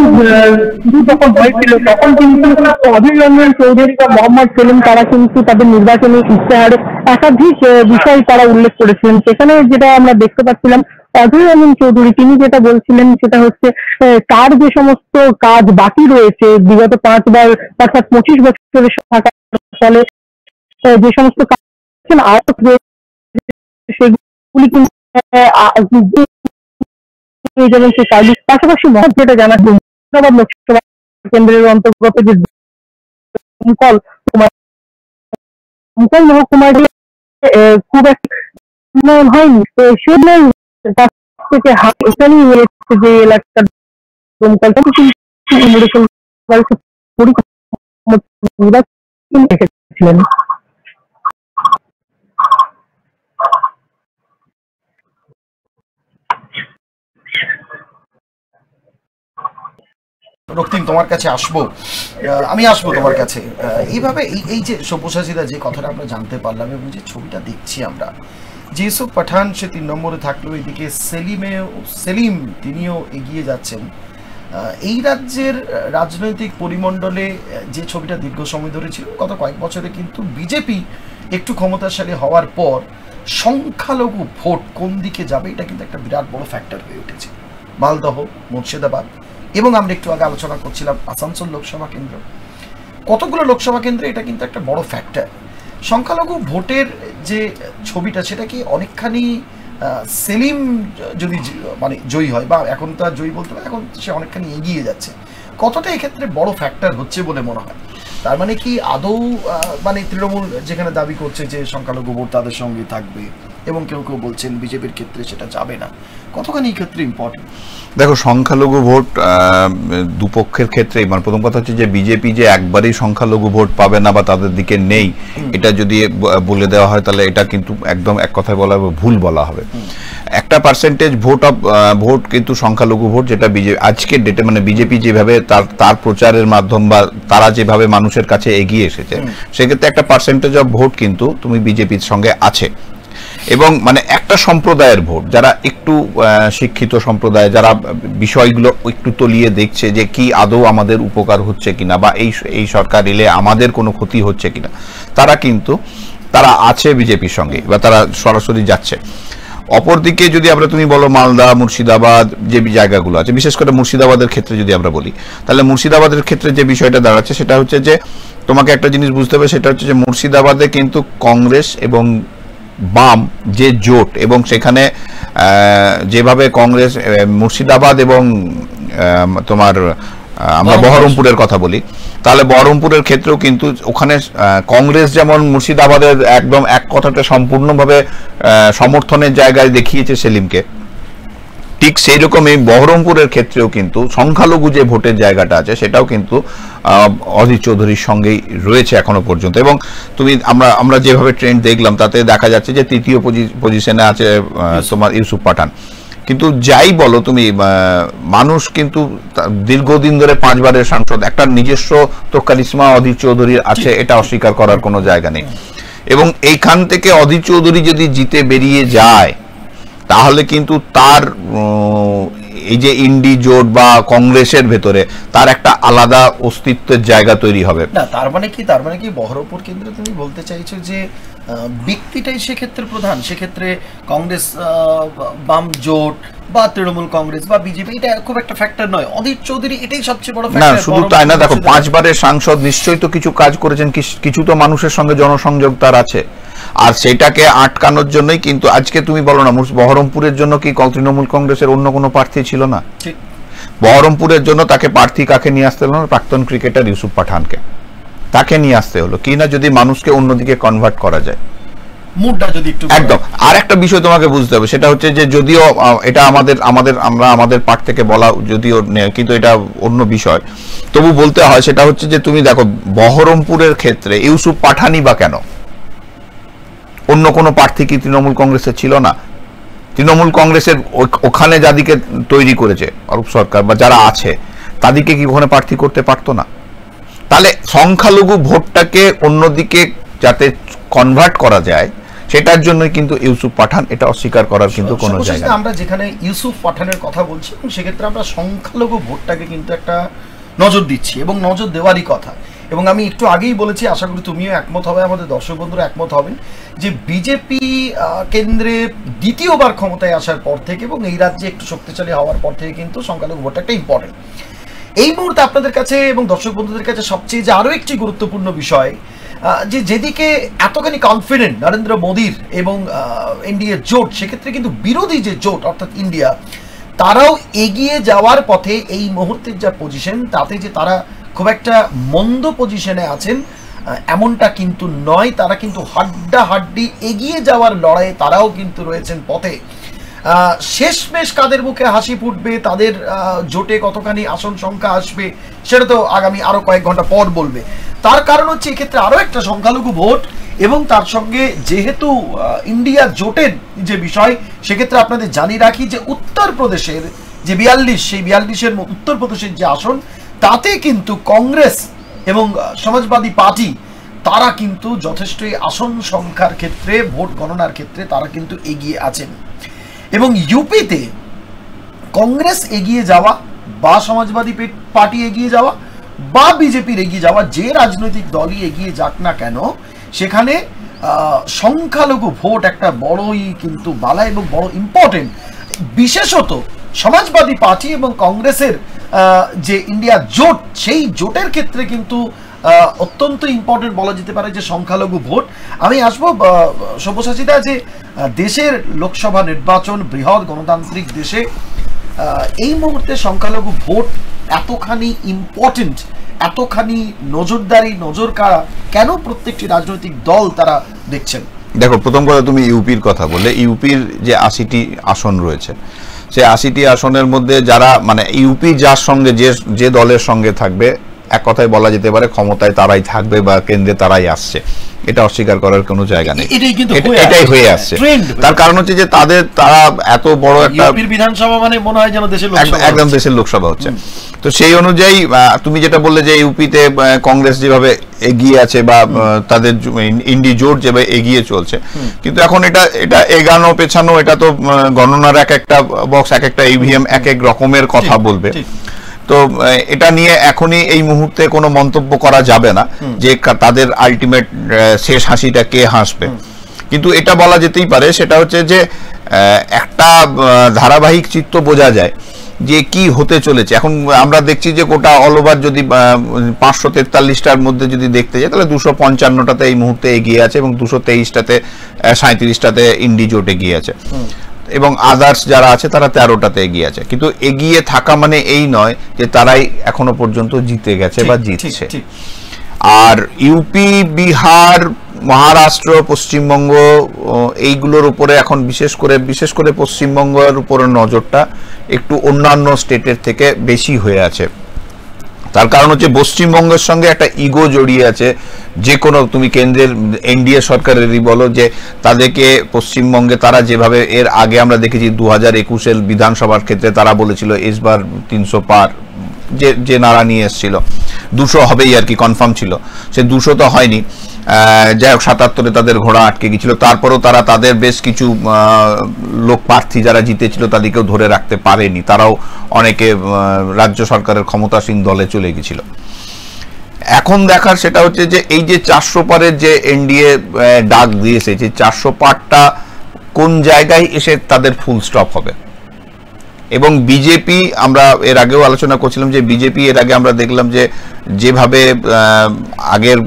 যখন হয়েছিল তখন কিন্তু অধীর রঞ্জন চৌধুরী বা মোহাম্মদ সেলিম তারা কিন্তু তাদের নির্বাচনী ইশতেহারে একাধিক বিষয় তারা উল্লেখ করেছিলেন। সেখানে যেটা আমরা দেখতে পাচ্ছিলাম, অধীর রঞ্জন চৌধুরী তিনি যেটা বলছিলেন সেটা হচ্ছে তার যে সমস্ত কাজ বাকি রয়েছে বিগত 5 বার অর্থাৎ 25 বছরের থাকার ফলে যে সমস্ত কাজ সেগুলি কিন্তু পাশাপাশি মহৎ যেটা জানার মুর্শিদাবাদ লোকসভা কেন্দ্রের অন্তর্গত যে দমকল মহকুমায় খুব একটা উন্নয়ন হয়নি, সেখানেই থেকে এখানেই রয়েছে যে এলাকার দমকলটা রেখেছিলেন। রক্তিম, তোমার কাছে আসবো, আমি আসবো তোমার কাছে। এইভাবে এই যে সব্যসাচীদা যে কথাটা আমরা জানতে পারলাম এবং যে ছবিটা দেখছি আমরা, যে ইউসুফ পাঠান সে 3 নম্বরে থাকলেও এদিকে সেলিম তিনিও এগিয়ে যাচ্ছেন। এই রাজ্যের রাজনৈতিক পরিমণ্ডলে যে ছবিটা দীর্ঘ সময় ধরে ছিল, গত কয়েক বছরে কিন্তু বিজেপি একটু ক্ষমতাশালী হওয়ার পর সংখ্যালঘু ভোট কোন দিকে যাবে, এটা কিন্তু একটা বিরাট বড় ফ্যাক্টর হয়ে উঠেছে। মালদহ, মুর্শিদাবাদ এবং আমরা একটু আগে আলোচনা করছিলাম আসানসোল লোকসভা কেন্দ্র, কতগুলো লোকসভা কেন্দ্রে এটা কিন্তু একটা বড় ফ্যাক্টর। সংখ্যালঘু ভোটের যে ছবিটা, সেটা কি অনেকখানি সেলিম যদি মানে জয়ী হয়, বা এখন তো আর জয়ী বলতে পারে, এখন সে অনেকখানি এগিয়ে যাচ্ছে, কতটা এক্ষেত্রে বড় ফ্যাক্টর হচ্ছে বলে মনে হয়? তার মানে কি আদৌ মানে তৃণমূল যেখানে দাবি করছে যে সংখ্যালঘু ভোট তাদের সঙ্গে থাকবে এবং কেউ কেউ বলছেন বিজেপির ক্ষেত্রে সেটা যাবে না, কতখানি এই ক্ষেত্রে ইম্পর্টেন্ট? দেখো, সংখ্যালঘু ভোট দুপক্ষের ক্ষেত্রেই, মানে প্রথম কথা হচ্ছে যে বিজেপি যে একবারই সংখ্যালঘু ভোট পাবে না বা তাদের দিকে নেই, এটা যদি বলে দেওয়া হয় তাহলে এটা কিন্তু একদম এক কথায় বলা হবে, ভুল বলা হবে। একটা পার্সেন্টেজ ভোট কিন্তু সংখ্যালঘু ভোট, যেটা আজকের ডেটে মানে বিজেপি যেভাবে তার প্রচারের মাধ্যম বা তারা যেভাবে মানুষের কাছে এগিয়ে এসেছে, সেক্ষেত্রে একটা পার্সেন্টেজ অফ ভোট কিন্তু তুমি বিজেপির সঙ্গে আছে। এবং মানে একটা সম্প্রদায়ের ভোট, যারা একটু শিক্ষিত সম্প্রদায়, যারা বিষয়গুলো একটু তলিয়ে দেখছে যে কি আদৌ আমাদের উপকার হচ্ছে কিনা বা এই সরকার এলে আমাদের কোনো ক্ষতি হচ্ছে কিনা, তারা আছে বিজেপির সঙ্গে বা তারা সরাসরি যাচ্ছে। অপরদিকে যদি তুমি বলো মালদা, মুর্শিদাবাদ যে জায়গাগুলো আছে, বিশেষ করে মুর্শিদাবাদের ক্ষেত্রে যদি আমরা বলি, তাহলে মুর্শিদাবাদের ক্ষেত্রে যে বিষয়টা দাঁড়াচ্ছে সেটা হচ্ছে যে তোমাকে একটা জিনিস বুঝতে হবে, সেটা হচ্ছে যে মুর্শিদাবাদে কিন্তু কংগ্রেস এবং বাম যে জোট, এবং সেখানে যেভাবে কংগ্রেস মুর্শিদাবাদ এবং তোমার আমরা বহরমপুরের কথা বলি, তাহলে বহরমপুরের ক্ষেত্রেও কিন্তু ওখানে কংগ্রেস যেমন মুর্শিদাবাদের একদম এক কথাটা সম্পূর্ণভাবে সমর্থনের জায়গায় দেখিয়েছে সেলিমকে, ঠিক ঠিক সেই রকম এই বহরমপুরের ক্ষেত্রেও কিন্তু সংখ্যালঘু যে ভোটের জায়গাটা আছে সেটাও কিন্তু অধীর চৌধুরীর সঙ্গেই রয়েছে এখনো পর্যন্ত। এবং তুমি আমরা যেভাবে ট্রেন্ড দেখলাম তাতে দেখা যাচ্ছে যে তৃতীয় পজিশনে আছে তোমার ইউসুফ পাঠান। কিন্তু যাই বলো তুমি, মানুষ কিন্তু দীর্ঘদিন ধরে 5 বারের সাংসদ, একটা নিজস্ব তো কারিশমা অধীর চৌধুরীর আছে, এটা অস্বীকার করার কোনো জায়গা নেই। এবং এইখান থেকে অধীর চৌধুরী যদি জিতে বেরিয়ে যায় তাহলে কিন্তু তার এই যে ইন্ডি জোট বা কংগ্রেসের ভেতরে তার একটা আলাদা অস্তিত্বের জায়গা তৈরি হবে। না তার মানে কি বহরমপুর কেন্দ্রে তুমি বলতে চাইছো যে ব্যক্তিটাই সেক্ষেত্রে প্রধান, সেক্ষেত্রে কংগ্রেস বাম জোট বা তৃণমূল কংগ্রেস বা বিজেপি এটা খুব একটা ফ্যাক্টর নয়, অধীর চৌধুরী এটাই সবচেয়ে বড় ফ্যাক্টর। না শুধু তাই না, দেখো 5 বারের সাংসদ নিশ্চয়ই তো কিছু কাজ করেছেন, কিছু তো মানুষের সঙ্গে জনসংযোগ তার আছে, আর সেটাকে আটকানোর জন্যই কিন্তু আজকে তুমি বলো না বহরমপুরের জন্য কি তৃণমূল কংগ্রেসের অন্য কোনো প্রার্থী ছিল না? বহরমপুরের জন্য তাকে প্রার্থী কাকে নিয়ে আসতে হলো? প্রাক্তন ক্রিকেটার ইউসুফ পাঠানকে তাকে নিয়ে আসতে হলো, কি না যদি মানুষকে অন্যদিকে কনভার্ট করা যায় মুডটা যদি একটু একদম। আর একটা বিষয় তোমাকে বুঝতে হবে, সেটা হচ্ছে যে যদিও এটা আমাদের পার্ট থেকে বলা যদিও কিন্তু এটা অন্য বিষয়, তবু বলতে হয়, সেটা হচ্ছে যে তুমি দেখো বহরমপুরের ক্ষেত্রে ইউসুফ পাঠানই বা কেন? অন্য কোনো প্রার্থী কি তৃণমূল কংগ্রেসের ছিল না? তৃণমূল কংগ্রেসের ওখানে যাদিকে তৈরি করেছে অরূপ সরকার বা যারা আছে তাদেরকে কি ওখানে প্রার্থী করতে পারতো না? তাহলে সংখ্যালঘু ভোটটাকে অন্যদিকে যাতে কনভার্ট করা যায় সেটার জন্য কিন্তু ইউসুফ পাঠান, এটা অস্বীকার করার কিন্তু কোনো জায়গা নেই। আমরা যেখানে ইউসুফ পাঠানের কথা বলছি এবং সেক্ষেত্রে আমরা সংখ্যালঘু ভোটটাকে কিন্তু একটা নজর দিচ্ছি এবং নজর দেওয়ারই কথা। এবং আমি একটু আগেই বলেছি, আশা করি তুমিও একমত হবে, আমাদের দর্শক বন্ধুরা একমত হবেন, যে বিজেপি কেন্দ্রে দ্বিতীয়বার ক্ষমতায় আসার পর থেকে এবং এই রাজ্যে একটু শক্তিশালী হওয়ার পর থেকে কিন্তু সংখ্যালঘু ভোটটা একটা ইম্পর্টেন্ট। এই মুহূর্তে আপনাদের কাছে এবং দর্শক বন্ধুদের কাছে সবচেয়ে যে আরও একটি গুরুত্বপূর্ণ বিষয়, যে যেদিকে এতখানি কনফিডেন্ট নরেন্দ্র মোদীর এবং এনডিএ জোট, সেক্ষেত্রে কিন্তু বিরোধী যে জোট অর্থাৎ ইন্ডিয়া, তারাও এগিয়ে যাওয়ার পথে এই মুহূর্তের যা পজিশন তাতে যে তারা খুব একটা মন্দ পজিশনে আছেন এমনটা কিন্তু নয়। তারা কিন্তু হাড্ডাহাড্ডি এগিয়ে যাওয়ার লড়াইয়ে তারাও কিন্তু রয়েছেন পথে। শেষমেশ কাদের মুখে হাসি ফুটবে, তাদের জোটে কতখানি আসন সংখ্যা আসবে সেটা তো আগামী আরো কয়েক ঘন্টা পর বলবে। তার কারণ হচ্ছে এক্ষেত্রে আরো একটা সংখ্যালঘু ভোট এবং তার সঙ্গে যেহেতু ইন্ডিয়া জোটের যে বিষয়, সেক্ষেত্রে আপনাদের জানিয়ে রাখি যে উত্তরপ্রদেশের যে 42, সেই 42-এর উত্তরপ্রদেশের যে আসন, তাতে কিন্তু কংগ্রেস এবং সমাজবাদী পার্টি তারা কিন্তু যথেষ্টই আসন সংখ্যার ক্ষেত্রে, ভোট গণনার ক্ষেত্রে তারা কিন্তু এগিয়ে আছেন। এবং ইউপিতে কংগ্রেস এগিয়ে যাওয়া বা সমাজবাদী পার্টি এগিয়ে যাওয়া বা বিজেপির এগিয়ে যাওয়া, যে রাজনৈতিক দলই এগিয়ে যাক না কেন, সেখানে সংখ্যালঘু ভোট একটা বড়ই কিন্তু বালা এবং বড় ইম্পর্টেন্ট। বিশেষত সমাজবাদী পার্টি এবং কংগ্রেসের যে ইন্ডিয়া জোট, সেই জোটের ক্ষেত্রে কিন্তু অত্যন্ত ইম্পর্টেন্ট বলা যেতে পারে যে সংখ্যালঘু ভোট। আমি আসবো সব্যসাচীদা, যে দেশের লোকসভা নির্বাচন, বৃহৎ গণতান্ত্রিক দেশে এই মুহূর্তে সংখ্যালঘু ভোট এতখানি ইম্পর্টেন্ট, এতখানি নজরদারি, নজর কাড়া কেন প্রত্যেকটি রাজনৈতিক দল তারা দেখছেন? দেখো, প্রথম কথা তুমি ইউপির কথা বললে, ইউপির যে 80টি আসন রয়েছে, সেই 80টি আসনের মধ্যে যারা মানে ইউপি যার সঙ্গে যে দলের সঙ্গে থাকবে, এক কথায় বলা যেতে পারে ক্ষমতায় তারাই থাকবে বা কেন্দ্রে তারাই আসছে, এটা অস্বীকার করার কোনো জায়গা নেই। এটাই হয়ে আসছে। তার কারণ হচ্ছে যে তারা এত বড় একটা বিধানসভা মানে মনে হয় যেন দেশের একদম দেশের লোকসভা হচ্ছে। তো সেই অনুযায়ী তুমি যেটা বললে যে ইউপিতে কংগ্রেস যেভাবে এগিয়ে আছে বা তাদের ইন্ডি জোট যেভাবে এগিয়ে চলছে, কিন্তু এখন এটা এগানো পেছানো, এটা তো গণনার এক একটা বক্স, এক একটা ইভিএম এক এক রকমের কথা বলবে। তো এটা নিয়ে এখনই এই মুহূর্তে কোনো মন্তব্য করা যাবে না যে তাদের আলটিমেট শেষ হাসিটা কে হাসবে। কিন্তু এটা বলা যেতেই পারে, সেটা হচ্ছে যে একটা ধারাবাহিক চিত্র বোঝা যায় যে কি হতে চলেছে। এখন আমরা দেখছি যে গোটা অল ওভার যদি 543টার মধ্যে যদি দেখতে যাই, তাহলে 255টাতে এই মুহূর্তে এগিয়ে আছে এবং 223টাতে 37টাতে ইন্ডি জোট এগিয়ে আছে এবং আদার্স যারা আছে তারা 13টাতে এগিয়ে আছে। কিন্তু এগিয়ে থাকা মানে এই নয় যে তারাই এখনো পর্যন্ত জিতে গেছে বা জিতছে। আর ইউপি, বিহার, মহারাষ্ট্র, পশ্চিমবঙ্গ, এইগুলোর উপরে এখন বিশেষ করে পশ্চিমবঙ্গের উপরে নজরটা একটু অন্যান্য স্টেটের থেকে বেশি হয়ে আছে। তার কারণ হচ্ছে পশ্চিমবঙ্গের সঙ্গে একটা ইগো জড়িয়ে আছে। যে কোনো তুমি কেন্দ্রের এনডিএ সরকারেরই বলো, যে তাদেরকে পশ্চিমবঙ্গে তারা যেভাবে এর আগে আমরা দেখেছি 2021-এর বিধানসভার ক্ষেত্রে তারা বলেছিল এসবার 300 পার, যে নারা নিয়ে এসেছিল 200 হবেই আর কি কনফার্ম ছিল, সে 200 তো হয়নি। যাই হোক 77-এ তাদের ঘোড়া আটকে গেছিল, তারপরেও তারা তাদের বেশ কিছু লোক প্রার্থী যারা জিতেছিল তাদেরকেও ধরে রাখতে পারেনি, তারাও অনেকে রাজ্য সরকারের ক্ষমতাসীন দলে চলে গেছিল। এখন দেখার সেটা হচ্ছে যে এই যে 400 পারের যে এনডিএ ডাক দিয়েছে, যে 400 পারটা কোন জায়গায় এসে তাদের ফুল স্টপ হবে। এবং বিজেপি, আমরা এর আগেও আলোচনা করছিলাম যে বিজেপি এর আগে আমরা দেখলাম যে যেভাবে আগের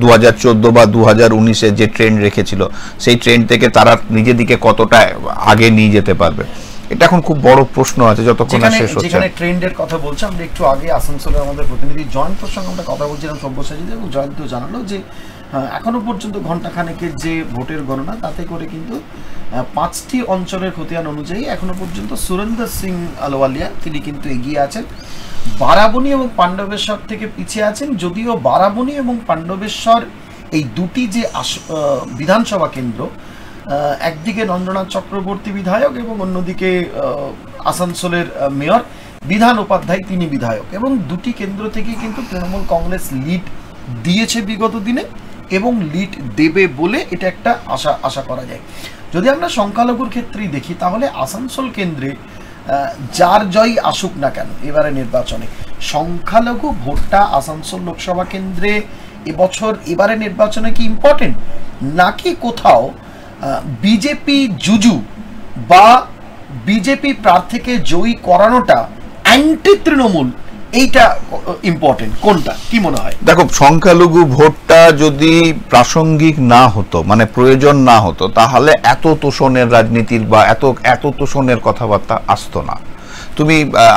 2014 বা 2019-এ যে ট্রেন্ড রেখেছিল সেই ট্রেন্ড থেকে তারা নিজের দিকে কতটা আগে নিয়ে যেতে পারবে, এটা এখন খুব বড় প্রশ্ন আছে যতক্ষণ না শেষ হচ্ছে। যেখানে ট্রেন্ডের কথা বলছি, আমরা একটু আগে আসানসোলের আমাদের প্রতিনিধি জয়ন্তর সঙ্গে আমরা কথা বলছিলাম সব্যসাচী, এবং জয়ন্ত জানালো যে এখনো পর্যন্ত ঘণ্টাখানেকের যে ভোটের গণনা, তাতে করে কিন্তু 5টি অঞ্চলের খতিয়ান অনুযায়ী এখনো পর্যন্ত সুরেন্দর সিং আলওয়ালিয়া তিনি কিন্তু এগিয়ে আছেন। বারাবণী এবং পাণ্ডবেশ্বর থেকে পিছিয়ে আছেন, যদিও বারাবণী এবং পাণ্ডবেশ্বর এই দুটি যে বিধানসভা কেন্দ্র, একদিকে নন্দনাথ চক্রবর্তী বিধায়ক এবং অন্যদিকে আসানসোলের মেয়র বিধান উপাধ্যায় তিনি বিধায়ক, এবং দুটি কেন্দ্র থেকে কিন্তু তৃণমূল কংগ্রেস লিড দিয়েছে বিগত দিনে এবং লিড দেবে বলে এটা একটা আশা করা যায়। যদি আমরা সংখ্যালঘুর ক্ষেত্রেই দেখি, তাহলে আসানসোল কেন্দ্রে যার জয় আসুক না কেন এবারে নির্বাচনে, সংখ্যালঘু ভোটটা আসানসোল লোকসভা কেন্দ্রে এবারে নির্বাচনে কি ইম্পর্টেন্ট, নাকি কোথাও বিজেপি জুজু বা বিজেপি প্রার্থীকে জয়ী করানোটা অ্যান্টি তৃণমূল, এইটা ইম্পর্টেন্ট, কোনটা কি মনে হয়? দেখো, সংখ্যালঘু ভোটটা যদি প্রাসঙ্গিক না হতো, মানে প্রয়োজন না হতো, তাহলে এত তোষণের রাজনীতির বা এত তোষণের কথাবার্তা আসতো না।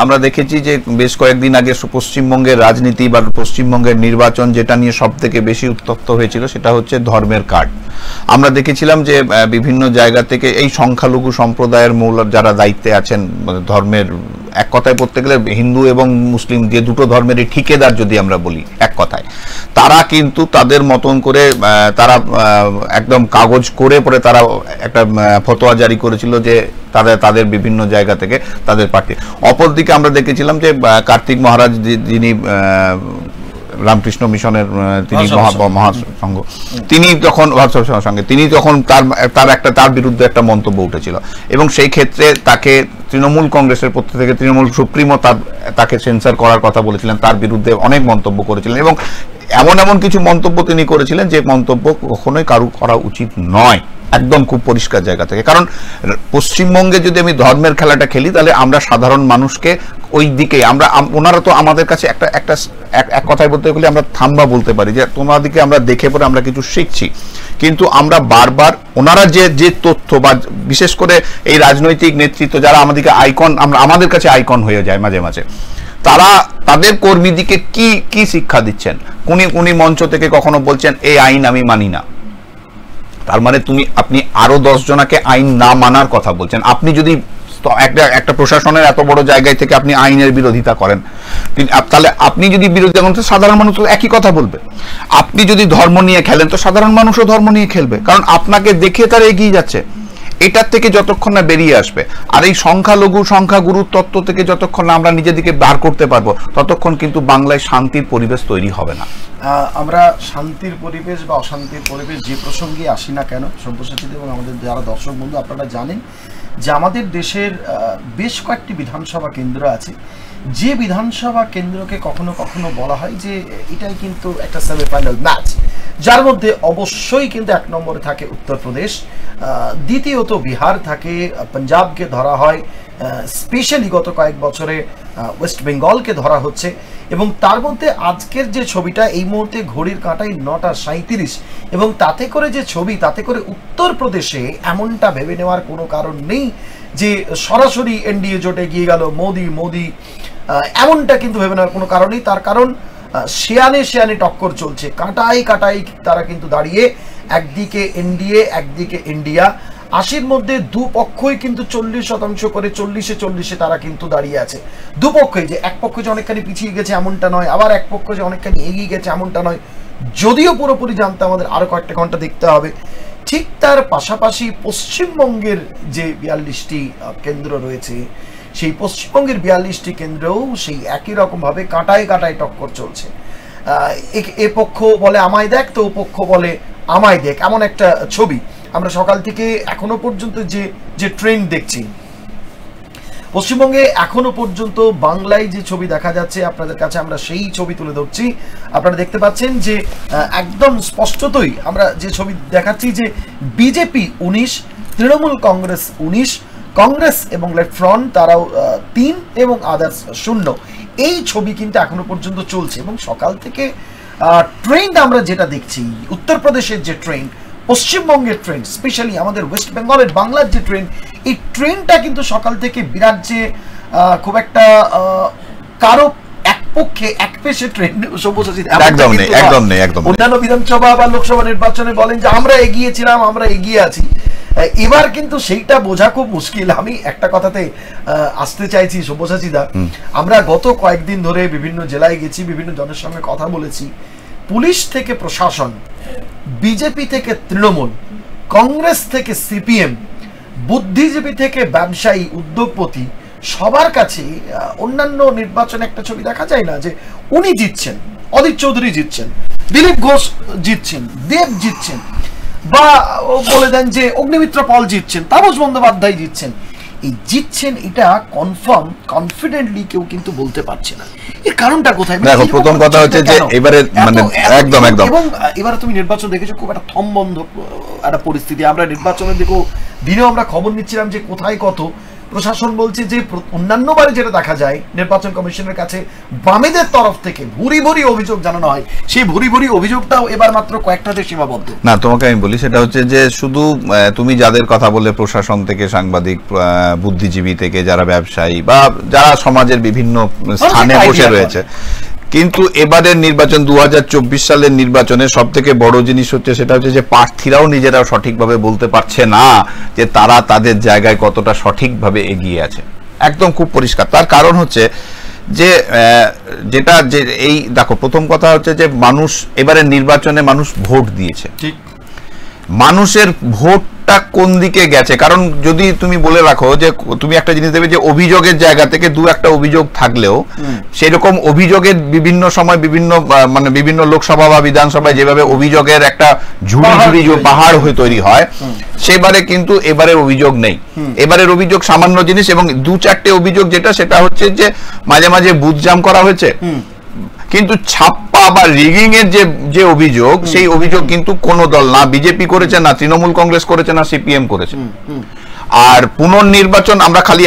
আমরা দেখেছি যে বেশ কয়েকদিন আগে পশ্চিমবঙ্গের রাজনীতি বা পশ্চিমবঙ্গের নির্বাচন যেটা নিয়ে সব থেকে বেশি উত্তপ্ত হয়েছিল সেটা হচ্ছে ধর্মের কার্ড। আমরা দেখেছিলাম যে বিভিন্ন জায়গা থেকে এই সংখ্যালঘু সম্প্রদায়ের মূল যারা দায়িত্বে আছেন, ধর্মের এক কথায় বলতে গেলে হিন্দু এবং মুসলিম যে দুটো ধর্মেরই ঠিকাদার যদি আমরা বলি এক কথায়, তারা কিন্তু তাদের মতন করে তারা একদম কাগজ করে পরে তারা একটা ফতোয়া জারি করেছিল যে তাদের বিভিন্ন জায়গা থেকে তাদের প্রার্থী। অপরদিকে আমরা দেখেছিলাম যে কার্তিক মহারাজ যিনি রামকৃষ্ণ মিশনের তিনি মহাসংঘ, তিনি যখন তার বিরুদ্ধে একটা মন্তব্য উঠেছিল এবং সেই ক্ষেত্রে তাকে তৃণমূল কংগ্রেসের পক্ষ থেকে তৃণমূল সুপ্রিমো তাকে সেন্সার করার কথা বলেছিলেন, তার বিরুদ্ধে অনেক মন্তব্য করেছিলেন এবং এমন কিছু মন্তব্য তিনি করেছিলেন যে মন্তব্য কখনোই কারু করা উচিত নয়, একদম খুব পরিষ্কার জায়গা থেকে। কারণ পশ্চিমবঙ্গে যদি আমি ধর্মের খেলাটা খেলি তাহলে আমরা সাধারণ মানুষকে ওই দিকে ওনারা তো আমাদের কাছে এক কথায় বলতে গেলে আমরা থাম্বা বলতে পারি যে তোমাদেরকে আমরা দেখে পরে আমরা কিছু শিখছি, কিন্তু আমরা বারবার ওনারা যে তথ্য বা বিশেষ করে এই রাজনৈতিক নেতৃত্ব যারা আমাদেরকে আইকন, আমাদের কাছে আইকন হয়ে যায় মাঝে মাঝে, তারা তাদের কর্মীদিকে কি শিক্ষা দিচ্ছেন? উনি মঞ্চ থেকে কখনো বলছেন এই আইন আমি মানি না, তার মানে আপনি আরো 10 জনকে আইন না মানার কথা বলছেন। আপনি যদি একটা প্রশাসনের এত বড় জায়গায় থেকে আপনি আইনের বিরোধিতা করেন, তাহলে আপনি যদি বিরোধিতা করেন সাধারণ মানুষ তো একই কথা বলবে। আপনি যদি ধর্ম নিয়ে খেলেন তো সাধারণ মানুষও ধর্ম নিয়ে খেলবে, কারণ আপনাকে দেখে তারা এগিয়ে যাচ্ছে। এটার থেকে যতক্ষণ না বেরিয়ে আসবে আর এই সংখ্যাগুরুর তত্ত্ব থেকে যতক্ষণ না আমরা নিজেদেরকে বার করতে পারবো ততক্ষণ কিন্তু বাংলায় শান্তির পরিবেশ তৈরি হবে না। আমরা শান্তির পরিবেশ বা অশান্তির পরিবেশ যে প্রসঙ্গে আসি না কেন, সব্যসাচী এবং আমাদের যারা দর্শক বন্ধু আপনারা জানেন যে আমাদের দেশের বেশ কয়েকটি বিধানসভা কেন্দ্র আছে, যে বিধানসভা কেন্দ্রকে কখনো কখনো বলা হয় যে এটাই কিন্তু একটা সেমিফাইনাল ম্যাচ, যার মধ্যে অবশ্যই কিন্তু 1 নম্বরে থাকে উত্তরপ্রদেশ, দ্বিতীয়ত বিহার থাকে, পাঞ্জাবকে ধরা হয়, স্পেশালি গত কয়েক বছরে ওয়েস্ট বেঙ্গলকে ধরা হচ্ছে, এবং তার মধ্যে আজকের যে ছবিটা এই মুহূর্তে ঘড়ির কাঁটায় 9:37 এবং তাতে করে যে ছবি, তাতে করে উত্তরপ্রদেশে এমনটা ভেবে নেওয়ার কোনো কারণ নেই যে সরাসরি এনডিএ জোটে গিয়ে গেল মোদি, এমনটা কিন্তু ভেবে নেওয়ার কোনো কারণ নেই। তার কারণ শেয়ানে টক্কর চলছে, কাঁটাই তারা কিন্তু দাঁড়িয়ে, একদিকে এনডিএ একদিকে ইন্ডিয়া। 80-র মধ্যে দুপক্ষই কিন্তু 40% করে 40-40 তারা কিন্তু দাঁড়িয়ে আছে। দুপক্ষই, যে এক পক্ষ যে অনেকখানি পিছিয়ে গেছে এমনটা নয়, আবার এক পক্ষ যে অনেকখানি এগিয়ে গেছে এমনটা নয়। যদিও পুরোপুরি জানতে আমাদের আরো কয়েকটা ঘন্টা দেখতে হবে। ঠিক তার পাশাপাশি পশ্চিমবঙ্গের যে 42টি কেন্দ্র রয়েছে, সেই পশ্চিমবঙ্গের 42টি কেন্দ্রেও সেই একই রকমভাবে কাঁটায় কাঁটায় টক্কর চলছে। এ পক্ষ বলে আমায় দেখ, তো ও পক্ষ বলে আমায় দেখ, এমন একটা ছবি আমরা সকাল থেকে এখনো পর্যন্ত যে ট্রেন্ড দেখছি। পশ্চিমবঙ্গে এখনো পর্যন্ত বাংলায় যে ছবি দেখা যাচ্ছে আপনাদের কাছে আমরা সেই ছবি তুলে ধরছি। আপনারা দেখতে পাচ্ছেন যে একদম স্পষ্টতই আমরা যে ছবি দেখাচ্ছি যে বিজেপি 19, তৃণমূল কংগ্রেস 19, কংগ্রেস এবং লেফট ফ্রন্ট তারাও 3 এবং আদার্স 0। এই ছবি কিন্তু এখনো পর্যন্ত চলছে। এবং সকাল থেকে ট্রেন্ড আমরা যেটা দেখছি, উত্তরপ্রদেশের যে ট্রেন্ড, পশ্চিমবঙ্গের ট্রেন্ড, স্পেশালি আমাদের ওয়েস্ট বেঙ্গলের বাংলার যে ট্রেন্ড, এই ট্রেন্ডটা কিন্তু সকাল থেকে বিরাট যে খুব একটা কারো এক পক্ষে এক পেশে ট্রেন্ড অন্যান্য বিধানসভা বা লোকসভা নির্বাচনে বলেন যে আমরা এগিয়েছিলাম, আমরা এগিয়ে আছি। এবার কিন্তু সেইটা বোঝা খুব মুশকিল। আমি একটা কথাতে আসতে চাইছি সব্যসাচীদা, আমরা গত কয়েকদিন ধরে বিভিন্ন জেলায় গেছি, বিভিন্ন জনের সঙ্গে কথা বলেছি। পুলিশ থেকে প্রশাসন, বিজেপি থেকে তৃণমূল, কংগ্রেস থেকে সিপিএম, বুদ্ধিজীবী থেকে ব্যবসায়ী, উদ্যোগপতি, সবার কাছে অন্যান্য নির্বাচনে একটা ছবি দেখা যায় না যে উনি জিতছেন, অদিত চৌধুরী জিতছেন, দিলীপ ঘোষ জিতছেন, দেব জিতছেন, বা বলে দেন যে অগ্নিমিত্র পল জিতছেন, তাপস বন্দ্যোপাধ্যায় জিতছেন। এই জিতছেন এটা কনফার্ম কনফিডেন্টলি কেউ কিন্তু বলতে পারছে না। এর কারণটা কোথায়? দেখো, প্রথম কথা হচ্ছে যে এবারে মানে একদম এবং এবারে তুমি নির্বাচন দেখেছো, খুব একটা থমবন্ধ একটা পরিস্থিতি। আমরা নির্বাচনের দিকেও দিনেও আমরা খবর নিচ্ছিলাম যে কোথায় কত। প্রশাসন বলছে যে অন্যান্য বারে যেটা দেখা যায় নির্বাচন কমিশনের কাছে বামেদের তরফ থেকে ভুরি ভুরি অভিযোগ জানানো হয়, সেই ভুরি ভুরি অভিযোগটাও এবার মাত্র কয়েকটাতে সীমাবদ্ধ না। তোমাকে আমি বলি সেটা হচ্ছে যে শুধু তুমি যাদের কথা বলে প্রশাসন থেকে, সাংবাদিক, বুদ্ধিজীবী থেকে, যারা ব্যবসায়ী বা যারা সমাজের বিভিন্ন স্থানে বসে রয়েছে, কিন্তু এবারের নির্বাচন 2024 সালের নির্বাচনে সব থেকে বড় জিনিস হচ্ছে সেটা হচ্ছে যে প্রার্থীরাও নিজেরাও সঠিকভাবে বলতে পারছে না যে তারা তাদের জায়গায় কতটা সঠিকভাবে এগিয়ে আছে। একদম খুব পরিষ্কার। তার কারণ হচ্ছে যে যেটা যে এই দেখো, প্রথম কথা হচ্ছে যে মানুষ এবারের নির্বাচনে মানুষ ভোট দিয়েছে, ঠিক মানুষের ভোটটা কোন দিকে গেছে। কারণ যদি তুমি বলে রাখো যে তুমি একটা জিনিস দেবে যে অভিযোগের জায়গা থেকে দু একটা অভিযোগ থাকলেও সেরকম অভিযোগের বিভিন্ন সময় বিভিন্ন লোকসভা বা বিধানসভায় যেভাবে অভিযোগের একটা ঝুড়ি ঝুড়ি পাহাড় হয়ে তৈরি হয়, সেবারে কিন্তু এবারের অভিযোগ নেই। এবারের অভিযোগ সামান্য জিনিস, এবং 2-4টে অভিযোগ সেটা হচ্ছে যে মাঝে মাঝে বুথ জাম করা হয়েছে, কিন্তু ছাপ্পা বা রিগিং এর যে অভিযোগ, সেই অভিযোগ কিন্তু কোনো দল, না বিজেপি করেছে, না তৃণমূল কংগ্রেস করেছে, না সিপিএম করেছে। আর পুনর্নির্বাচন আমরা খালি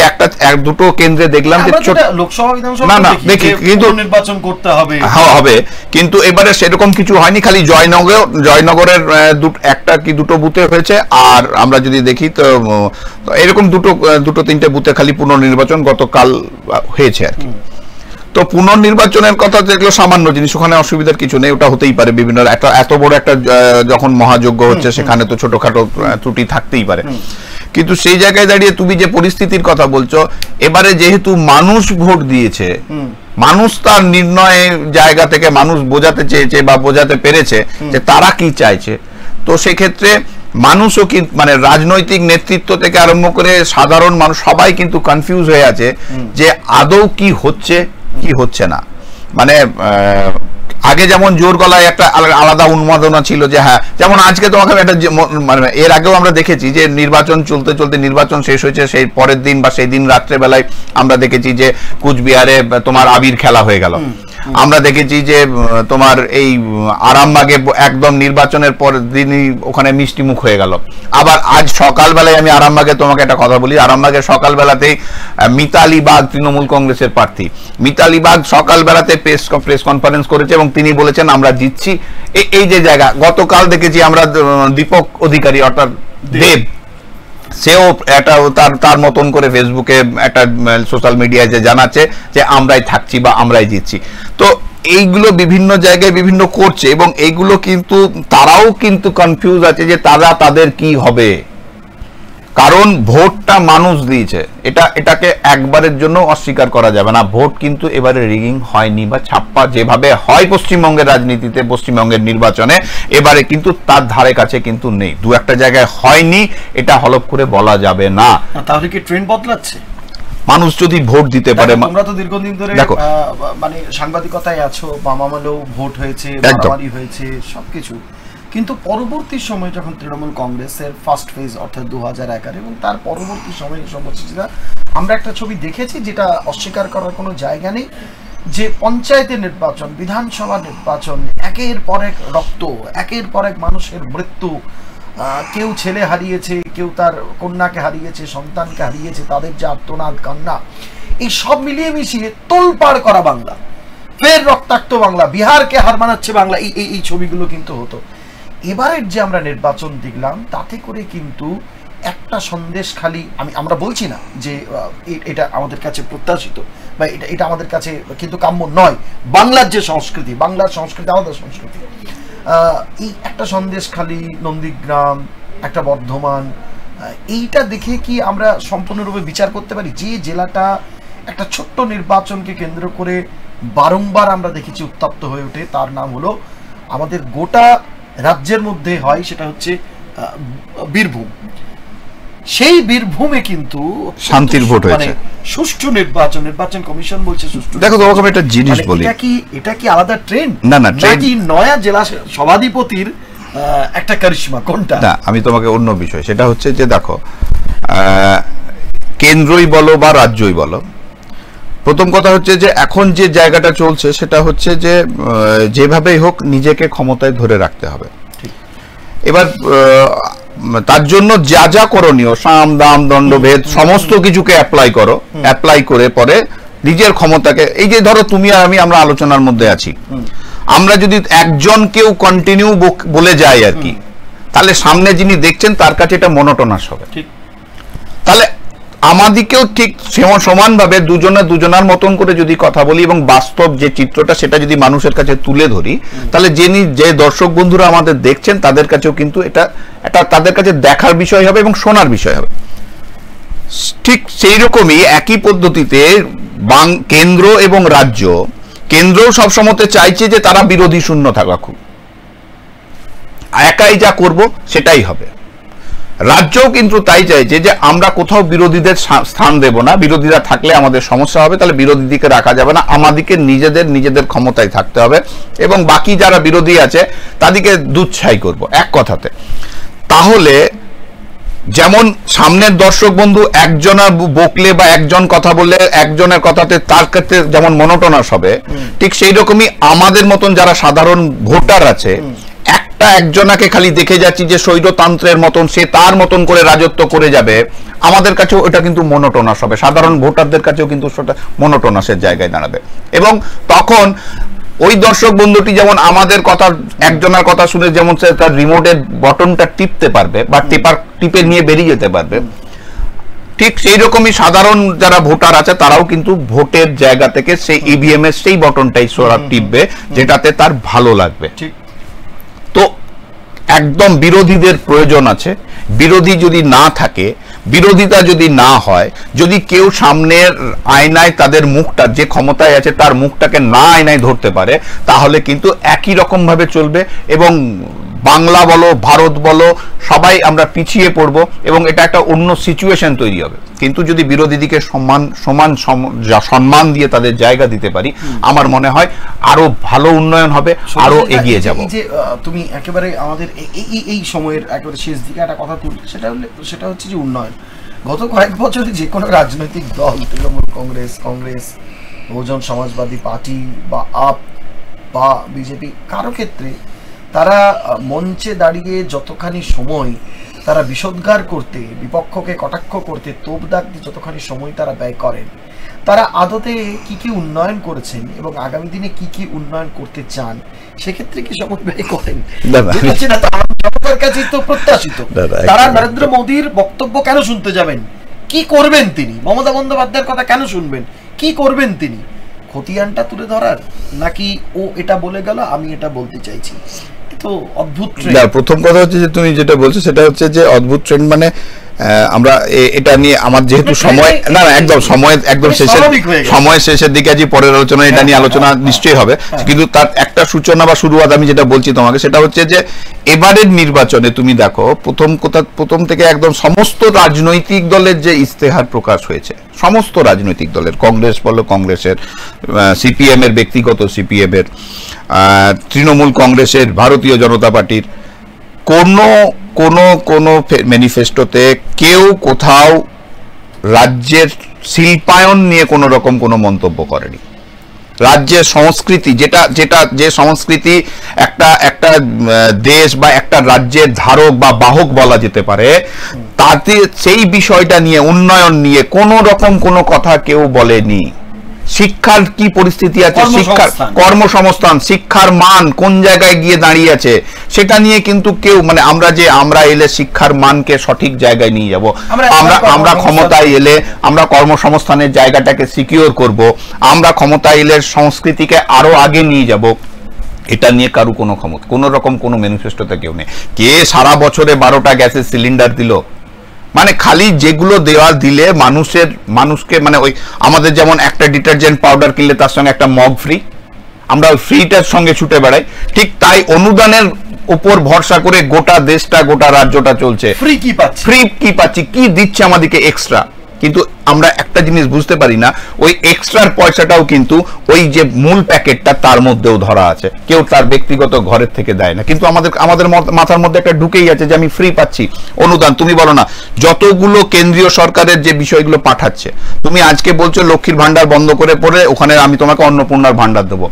দুটো কেন্দ্রে দেখলাম যে লোকসভা বিধানসভা না দেখি, কিন্তু নির্বাচন করতে হবে, কিন্তু এবারে সেরকম কিছু হয়নি। খালি জয়নগরের একটা কি দুটো বুথে হয়েছে। আর আমরা যদি দেখি তো এরকম দুটো তিনটে বুথে খালি পুনর্নির্বাচন গতকাল হয়েছে আর কি। তো পুনর্নির্বাচনের কথা যেগুলো সামান্য জিনিস, ওখানে অসুবিধার কিছু নেই, ওটা হতেই পারে। বিভিন্ন এত বড় একটা যখন মহাযজ্ঞ হচ্ছে সেখানে তো ছোটখাটো ত্রুটি থাকতেই পারে। কিন্তু সেই জায়গায় দাঁড়িয়ে তুমি যে পরিস্থিতির কথা বলছো, এবারে যেহেতু মানুষ ভোট দিয়েছে, মানুষ তার নির্ণয়ের জায়গা থেকে মানুষ বোঝাতে চেয়েছে বা বোঝাতে পেরেছে যে তারা কি চাইছে। তো সেক্ষেত্রে মানুষও কিন্তু মানে রাজনৈতিক নেতৃত্ব থেকে আরম্ভ করে সাধারণ মানুষ সবাই কিন্তু কনফিউজ হয়ে আছে যে আদৌ কি হচ্ছে কি হচ্ছে না। মানে আগে যেমন জোর গলায় একটা আলাদা উন্মাদনা ছিল যে হ্যাঁ, যেমন আজকে তোমাকে একটা মানে এর আগেও আমরা দেখেছি যে নির্বাচন চলতে চলতে নির্বাচন শেষ হয়েছে, সেই পরের দিন বা সেই দিন রাত্রেবেলায় আমরা দেখেছি যে কুচবিহারে তোমার আবির খেলা হয়ে গেল। আমরা দেখেছি যে তোমার এই আরামবাগে একদম নির্বাচনের পরের দিনই ওখানে মিষ্টি মুখ হয়ে গেল। আবার আজ সকালবেলায় আমি আরামবাগে তোমাকে একটা কথা বলি, আরামবাগে সকালবেলাতেই মিতালি বাগ, তৃণমূল কংগ্রেসের প্রার্থী মিতালি বাগ সকালবেলাতে প্রেস কনফারেন্স করেছে এবং তিনি বলেছেন আমরা জিতছি। এই যে জায়গা গতকাল দেখেছি আমরা দীপক অধিকারী অর্থাৎ দেব, সেও একটা তার মতন করে ফেসবুকে একটা সোশ্যাল মিডিয়ায় যে জানাচ্ছে যে আমরাই থাকছি বা আমরাই জিতছি। তো এইগুলো বিভিন্ন জায়গায় বিভিন্ন করছে এবং এইগুলো কিন্তু তারাও কিন্তু কনফিউজ আছে যে তাদের কি হবে। কারণ ভোটটা মানুষ দিয়েছে, এটাকে একবারের জন্য অস্বীকার করা যাবে না। ভোট কিন্তু এবারে রিগিং হয়নি বা ছাপ্পা যেভাবে হয় পশ্চিমবঙ্গের রাজনীতিতে, পশ্চিমবঙ্গের নির্বাচনে এবারে কিন্তু তার ধারে কাছে কিন্তু নেই। দু একটা জায়গায় হয়নি, এটা হলফ করে বলা যাবে না। তাহলে কি ট্রেন্ড বদলাচ্ছে? মানুষ যদি ভোট দিতে পারে, তোমরা তো দীর্ঘদিন ধরে মানে সাংবাদিকতায় আছো, বামামালেও ভোট হয়েছে, মারামারি হয়েছে, সবকিছু, কিন্তু পরবর্তী সময় যখন তৃণমূল কংগ্রেসের ফার্স্ট ফেজ অর্থাৎ 2011 এবং তার পরবর্তী সময়ে আমরা একটা ছবি দেখেছি যেটা অস্বীকার করার কোনো জায়গা নেই, যে পঞ্চায়েতের নির্বাচন, বিধানসভা নির্বাচন, একের পর এক রক্ত, একের পর এক মানুষের মৃত্যু, কেউ ছেলে হারিয়েছে, কেউ তার কন্যাকে হারিয়েছে, সন্তানকে হারিয়েছে, তাদের যে আর্তনাদ কান্না, এই সব মিলিয়ে মিশিয়ে তোলপাড় করা বাংলা, ফের রক্তাক্ত বাংলা, বিহারকে হার মানাচ্ছে বাংলা, এই ছবিগুলো কিন্তু হতো। এবারের যে আমরা নির্বাচন দেখলাম তাতে করে কিন্তু একটা সন্দেশ খালি, আমরা বলছি না যে এটা আমাদের কাছে প্রত্যাশিত বা এটা আমাদের কাছে কিন্তু কাম্য নয়। বাংলার যে সংস্কৃতি, বাংলার সংস্কৃতি আমাদের সংস্কৃতি, এই একটা সন্দেশ খালি, নন্দীগ্রাম, একটা বর্ধমান, এইটা দেখে কি আমরা সম্পূর্ণরূপে বিচার করতে পারি? যে জেলাটা একটা ছোট্ট নির্বাচনকে কেন্দ্র করে বারংবার আমরা দেখেছি উত্তপ্ত হয়ে ওঠে, তার নাম হলো আমাদের গোটা রাজ্যের মধ্যে হয়, সেটা হচ্ছে বীরভূম। সেই বীরভূমে কিন্তু শান্তির ভোট হয়েছে, সুষ্ঠু নির্বাচন কমিশন বলছে সুষ্ঠু। দেখো তোমাকে আমি একটা জিনিস বলি, এটা কি আলাদা ট্রেন্ড? না, নাকি নয়া জেলা সভাধিপতির একটা কারিশমা, কোনটা? না, আমি তোমাকে অন্য বিষয়, সেটা হচ্ছে যে দেখো, কেন্দ্রই বলো বা রাজ্যই বলো, প্রথম কথা হচ্ছে যে এখন যে জায়গাটা চলছে সেটা হচ্ছে যে যেভাবেই হোক নিজেকে ক্ষমতায় ধরে রাখতে হবে। এবার তার জন্য যা যা করণীয়, সাম দাম দণ্ডভেদ সমস্ত কিছুকে অ্যাপ্লাই করে পরে নিজের ক্ষমতাকে, এই যে ধরো তুমি আর আমরা আলোচনার মধ্যে আছি, আমরা যদি একজন কেউ কন্টিনিউ বলে যাই আর কি, তাহলে সামনে যিনি দেখছেন তার কাছে এটা মনোটোনাস হবে। তাহলে আমাদেরকেও ঠিক সমানভাবে দুজনার মতন করে যদি কথা বলি এবং বাস্তব যে চিত্রটা সেটা যদি মানুষের কাছে তুলে ধরি, তাহলে যে দর্শক বন্ধুরা আমাদের দেখছেন তাদের কাছেও কিন্তু এটা তাদের কাছে দেখার বিষয় হবে এবং শোনার বিষয় হবে। ঠিক সেই রকমই একই পদ্ধতিতে কেন্দ্র এবং রাজ্য, কেন্দ্রও সবসময় চাইছে যে তারা বিরোধী শূন্য থাকুক, একাই যা করব সেটাই হবে। রাজ্যও কিন্তু তাই চাইছে যে আমরা কোথাও বিরোধীদের স্থান দেব না, বিরোধীরা থাকলে আমাদের সমস্যা হবে, তাহলে বিরোধীদেরকে রাখা যাবে না, আমাদেরকে নিজেদের ক্ষমতায় থাকতে হবে এবং বাকি যারা বিরোধী আছে তাদেরকে দুচ্ছাই করব, এক কথাতে। তাহলে যেমন সামনের দর্শক বন্ধু একজনের বকলে বা একজন কথা বললে একজনের কথাতে তার ক্ষেত্রে যেমন মনোটোনাস হবে, ঠিক সেই রকমই আমাদের মতন যারা সাধারণ ভোটার আছে, একজনাকে খালি দেখে যাচ্ছি যে স্বৈরতন্ত্রের মতন সে তার মতন করে রাজত্ব করে যাবে, আমাদের কাছেও এটা কিন্তু মনোটোনাস হবে, সাধারণ ভোটারদের কাছেও কিন্তু সেটা মনোটোনাসের জায়গায় দাঁড়াবে। এবং তখন ওই দর্শক বন্ধুটি যেমন আমাদের কথা, একজনের কথা শুনে যেমন সে তার রিমোটের বটনটা টিপতে পারবে বা টিপে নিয়ে বেরিয়ে যেতে পারবে, ঠিক সেই রকমই সাধারণ যারা ভোটার আছে তারাও কিন্তু ভোটের জায়গা থেকে সেই ইভিএম এর সেই বটনটাই টিপবে যেটাতে তার ভালো লাগবে। তো একদম বিরোধীদের প্রয়োজন আছে। বিরোধী যদি না থাকে, বিরোধিতা যদি না হয়, যদি কেউ সামনের আয়নায় তাদের মুখটা, যে ক্ষমতায় আছে তার মুখটাকে না আয়নায় ধরতে পারে, তাহলে কিন্তু একই রকম ভাবে চলবে এবং বাংলা বলো ভারত বলো সবাই আমরা পিছিয়ে পড়বো এবং এটা একটা অন্য সিচুয়েশন তৈরি হবে। কিন্তু যদি বিরোধী দিকে সম্মান দিয়ে তাদের জায়গা দিতে পারি, আমার মনে হয় আরো ভালো উন্নয়ন হবে, আরো এগিয়ে যাব। যে তুমি একেবারে আমাদের এই সময়ের একেবারে শেষ দিকে একটা কথা তুললে, সেটা হচ্ছে যে উন্নয়ন। গত কয়েক বছরে যে কোনো রাজনৈতিক দল, তৃণমূল কংগ্রেস, বহুজন সমাজবাদী পার্টি বা আপ বা বিজেপি, কারো ক্ষেত্রে তারা মঞ্চে দাঁড়িয়ে যতখানি সময় তারা বিষোদ্গার করতে, বিপক্ষকে কটাক্ষ করতে, তোপ দাগ দিয়ে যতখানি সময় তারা ব্যয় করেন, তারা আদতে কি কি উন্নয়ন করেছেন এবং আগামী দিনে কি কি উন্নয়ন করতে চান সেক্ষেত্রে কি সময় ব্যয় করেন? জনতার কাছে তো প্রত্যাশিত। তারা নরেন্দ্র মোদীর বক্তব্য কেন শুনতে যাবেন? কি করবেন তিনি? মমতা বন্দ্যোপাধ্যায়ের কথা কেন শুনবেন? কি করবেন তিনি? খতিয়ানটা তুলে ধরার, নাকি ও এটা বলে গেল আমি এটা বলতে চাইছি? তো অদ্ভুত ট্রেন্ড। প্রথম কথা হচ্ছে যে তুমি যেটা বলছো সেটা হচ্ছে যে অদ্ভুত ট্রেন্ড, মানে আমরা এটা নিয়ে আমার যেহেতু সময় না একদম সময় শেষের দিকে আজ পরের আলোচনা এটা নিয়ে আলোচনা নিশ্চয়ই হবে, কিন্তু তার একটা সূচনা বা শুরুয়াত আমি যেটা বলছি তোমাকে সেটা হচ্ছে যে এবারের নির্বাচনে তুমি দেখো প্রথম থেকে একদম সমস্ত রাজনৈতিক দলের যে ইস্তেহার প্রকাশ হয়েছে, সমস্ত রাজনৈতিক দলের, কংগ্রেস বলো কংগ্রেসের, সিপিএম এর ব্যক্তিগত সিপিএম এর, তৃণমূল কংগ্রেসের, ভারতীয় জনতা পার্টির, কোন ম্যানিফেস্টোতে কেউ কোথাও রাজ্যের শিল্পায়ন নিয়ে কোনো রকম কোনো মন্তব্য করেনি। রাজ্যের সংস্কৃতি যে সংস্কৃতি একটা দেশ বা একটা রাজ্যের ধারক বা বাহক বলা যেতে পারে, তাতে সেই বিষয়টা নিয়ে, উন্নয়ন নিয়ে কোনো রকম কোনো কথা কেউ বলেনি। শিক্ষার কি পরিস্থিতি আছে, শিক্ষার কর্মসংস্থান, শিক্ষার মান কোন জায়গায় গিয়ে দাঁড়িয়ে আছে সেটা নিয়ে কিন্তু কেউ, মানে আমরা এলে শিক্ষার মানকে সঠিক জায়গায় নিয়ে যাব, আমরা ক্ষমতায় এলে আমরা কর্মসংস্থানের জায়গাটাকে সিকিউর করব, আমরা ক্ষমতায় এলে সংস্কৃতিকে আরো আগে নিয়ে যাব, এটা নিয়ে কারো কোনো রকম কোনো ম্যানিফেস্টোতে কেউ নেই। কে সারা বছরে 12টা গ্যাসের সিলিন্ডার দিল? মানে খালি যেগুলো দেওয়া দিলে মানুষকে মানে ওই আমাদের যেমন একটা ডিটারজেন্ট পাউডার কিনলে তার সঙ্গে একটা মগ ফ্রি, আমরা ওই ফ্রিটার সঙ্গে ছুটে বেড়াই, ঠিক তাই অনুদানের উপর ভরসা করে গোটা দেশটা গোটা রাজ্যটা চলছে। ফ্রি কি পাচ্ছি, কি দিচ্ছে আমাদেরকে এক্সট্রা, কিন্তু আমরা একটা জিনিস বুঝতে পারি না, ওই এক্সট্রার পয়সাটাও কিন্তু ওই যে মূল প্যাকেটটা তার মধ্যেও ধরা আছে, কেউ তার ব্যক্তিগত ঘরের থেকে দেয় না, কিন্তু আমাদের মাথার মধ্যে একটা ঢুকেই আছে যে আমি ফ্রি পাচ্ছি অনুদান। তুমি বলো না যতগুলো কেন্দ্রীয় সরকারের যে বিষয়গুলো পাঠাচ্ছে, তুমি আজকে বলছো লক্ষ্মীর ভান্ডার বন্ধ করে পড়ে ওখানে আমি তোমাকে অন্নপূর্ণার ভান্ডার দেবো,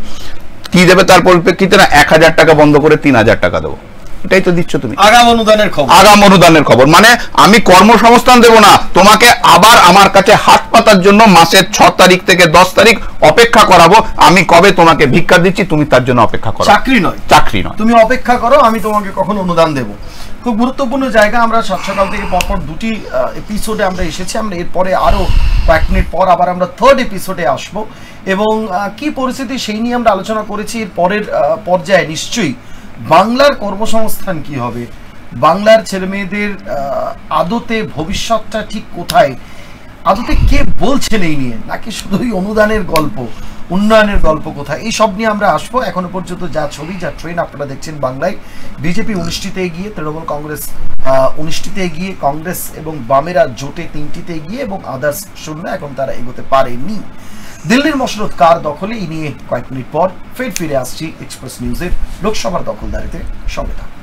কি দেবে তার পরিপ্রেক্ষিতে? না 1000 টাকা বন্ধ করে 3000 টাকা দেবো, এটাই তো দিচ্ছ তুমি। আগাম অনুদানের খবর মানে আমি কর্মসংস্থান দেব না, তোমাকে আবার আমার কাছে হাত পাতার জন্য মাসের 6 তারিখ থেকে 10 তারিখ অপেক্ষা করাবো, আমি কবে তোমাকে ভিক্ষা দিচ্ছি তুমি তার জন্য অপেক্ষা করো। চাকরি নয়, তুমি অপেক্ষা করো, আমি তোমাকে কখন অনুদান দেব। খুব গুরুত্বপূর্ণ জায়গা। আমরা সকাল থেকে পরপর 2টি এপিসোডে আমরা এসেছি, আমরা এরপরে আরো কয়েক মিনিট পর আবার আমরা 3rd এপিসোডে আসবো, এবং কি পরিস্থিতি সেই নিয়ে আমরা আলোচনা করেছি। এর পরের পর্যায়ে নিশ্চয়ই বাংলার কর্মসংস্থান কি হবে, বাংলার ছেলে মেয়েদের আদতে ভবিষ্যৎটা ঠিক কোথায়, আদতে কে বলছেন এই নিয়ে, নাকি শুধুই অনুদানের গল্প, উন্নয়নের গল্প কোথায়, এই সব নিয়ে আমরা আসবো। এখনো পর্যন্ত যা ছবি যা ট্রেন আপনারা দেখছেন বাংলায়, বিজেপি 19টিতে এগিয়ে, তৃণমূল কংগ্রেস 19টিতে এগিয়ে, কংগ্রেস এবং বামেরা জোটে 3টিতে এগিয়ে, এবং আদার্স 0, এখন তারা এগোতে পারেনি। দিল্লির মসনদ কার দখলে, এই নিয়ে কয়েক মিনিট পর ফিরে আসছি এক্সপ্রেস নিউজের লোকসভার দখলদারিতে। সঙ্গে থাকুন।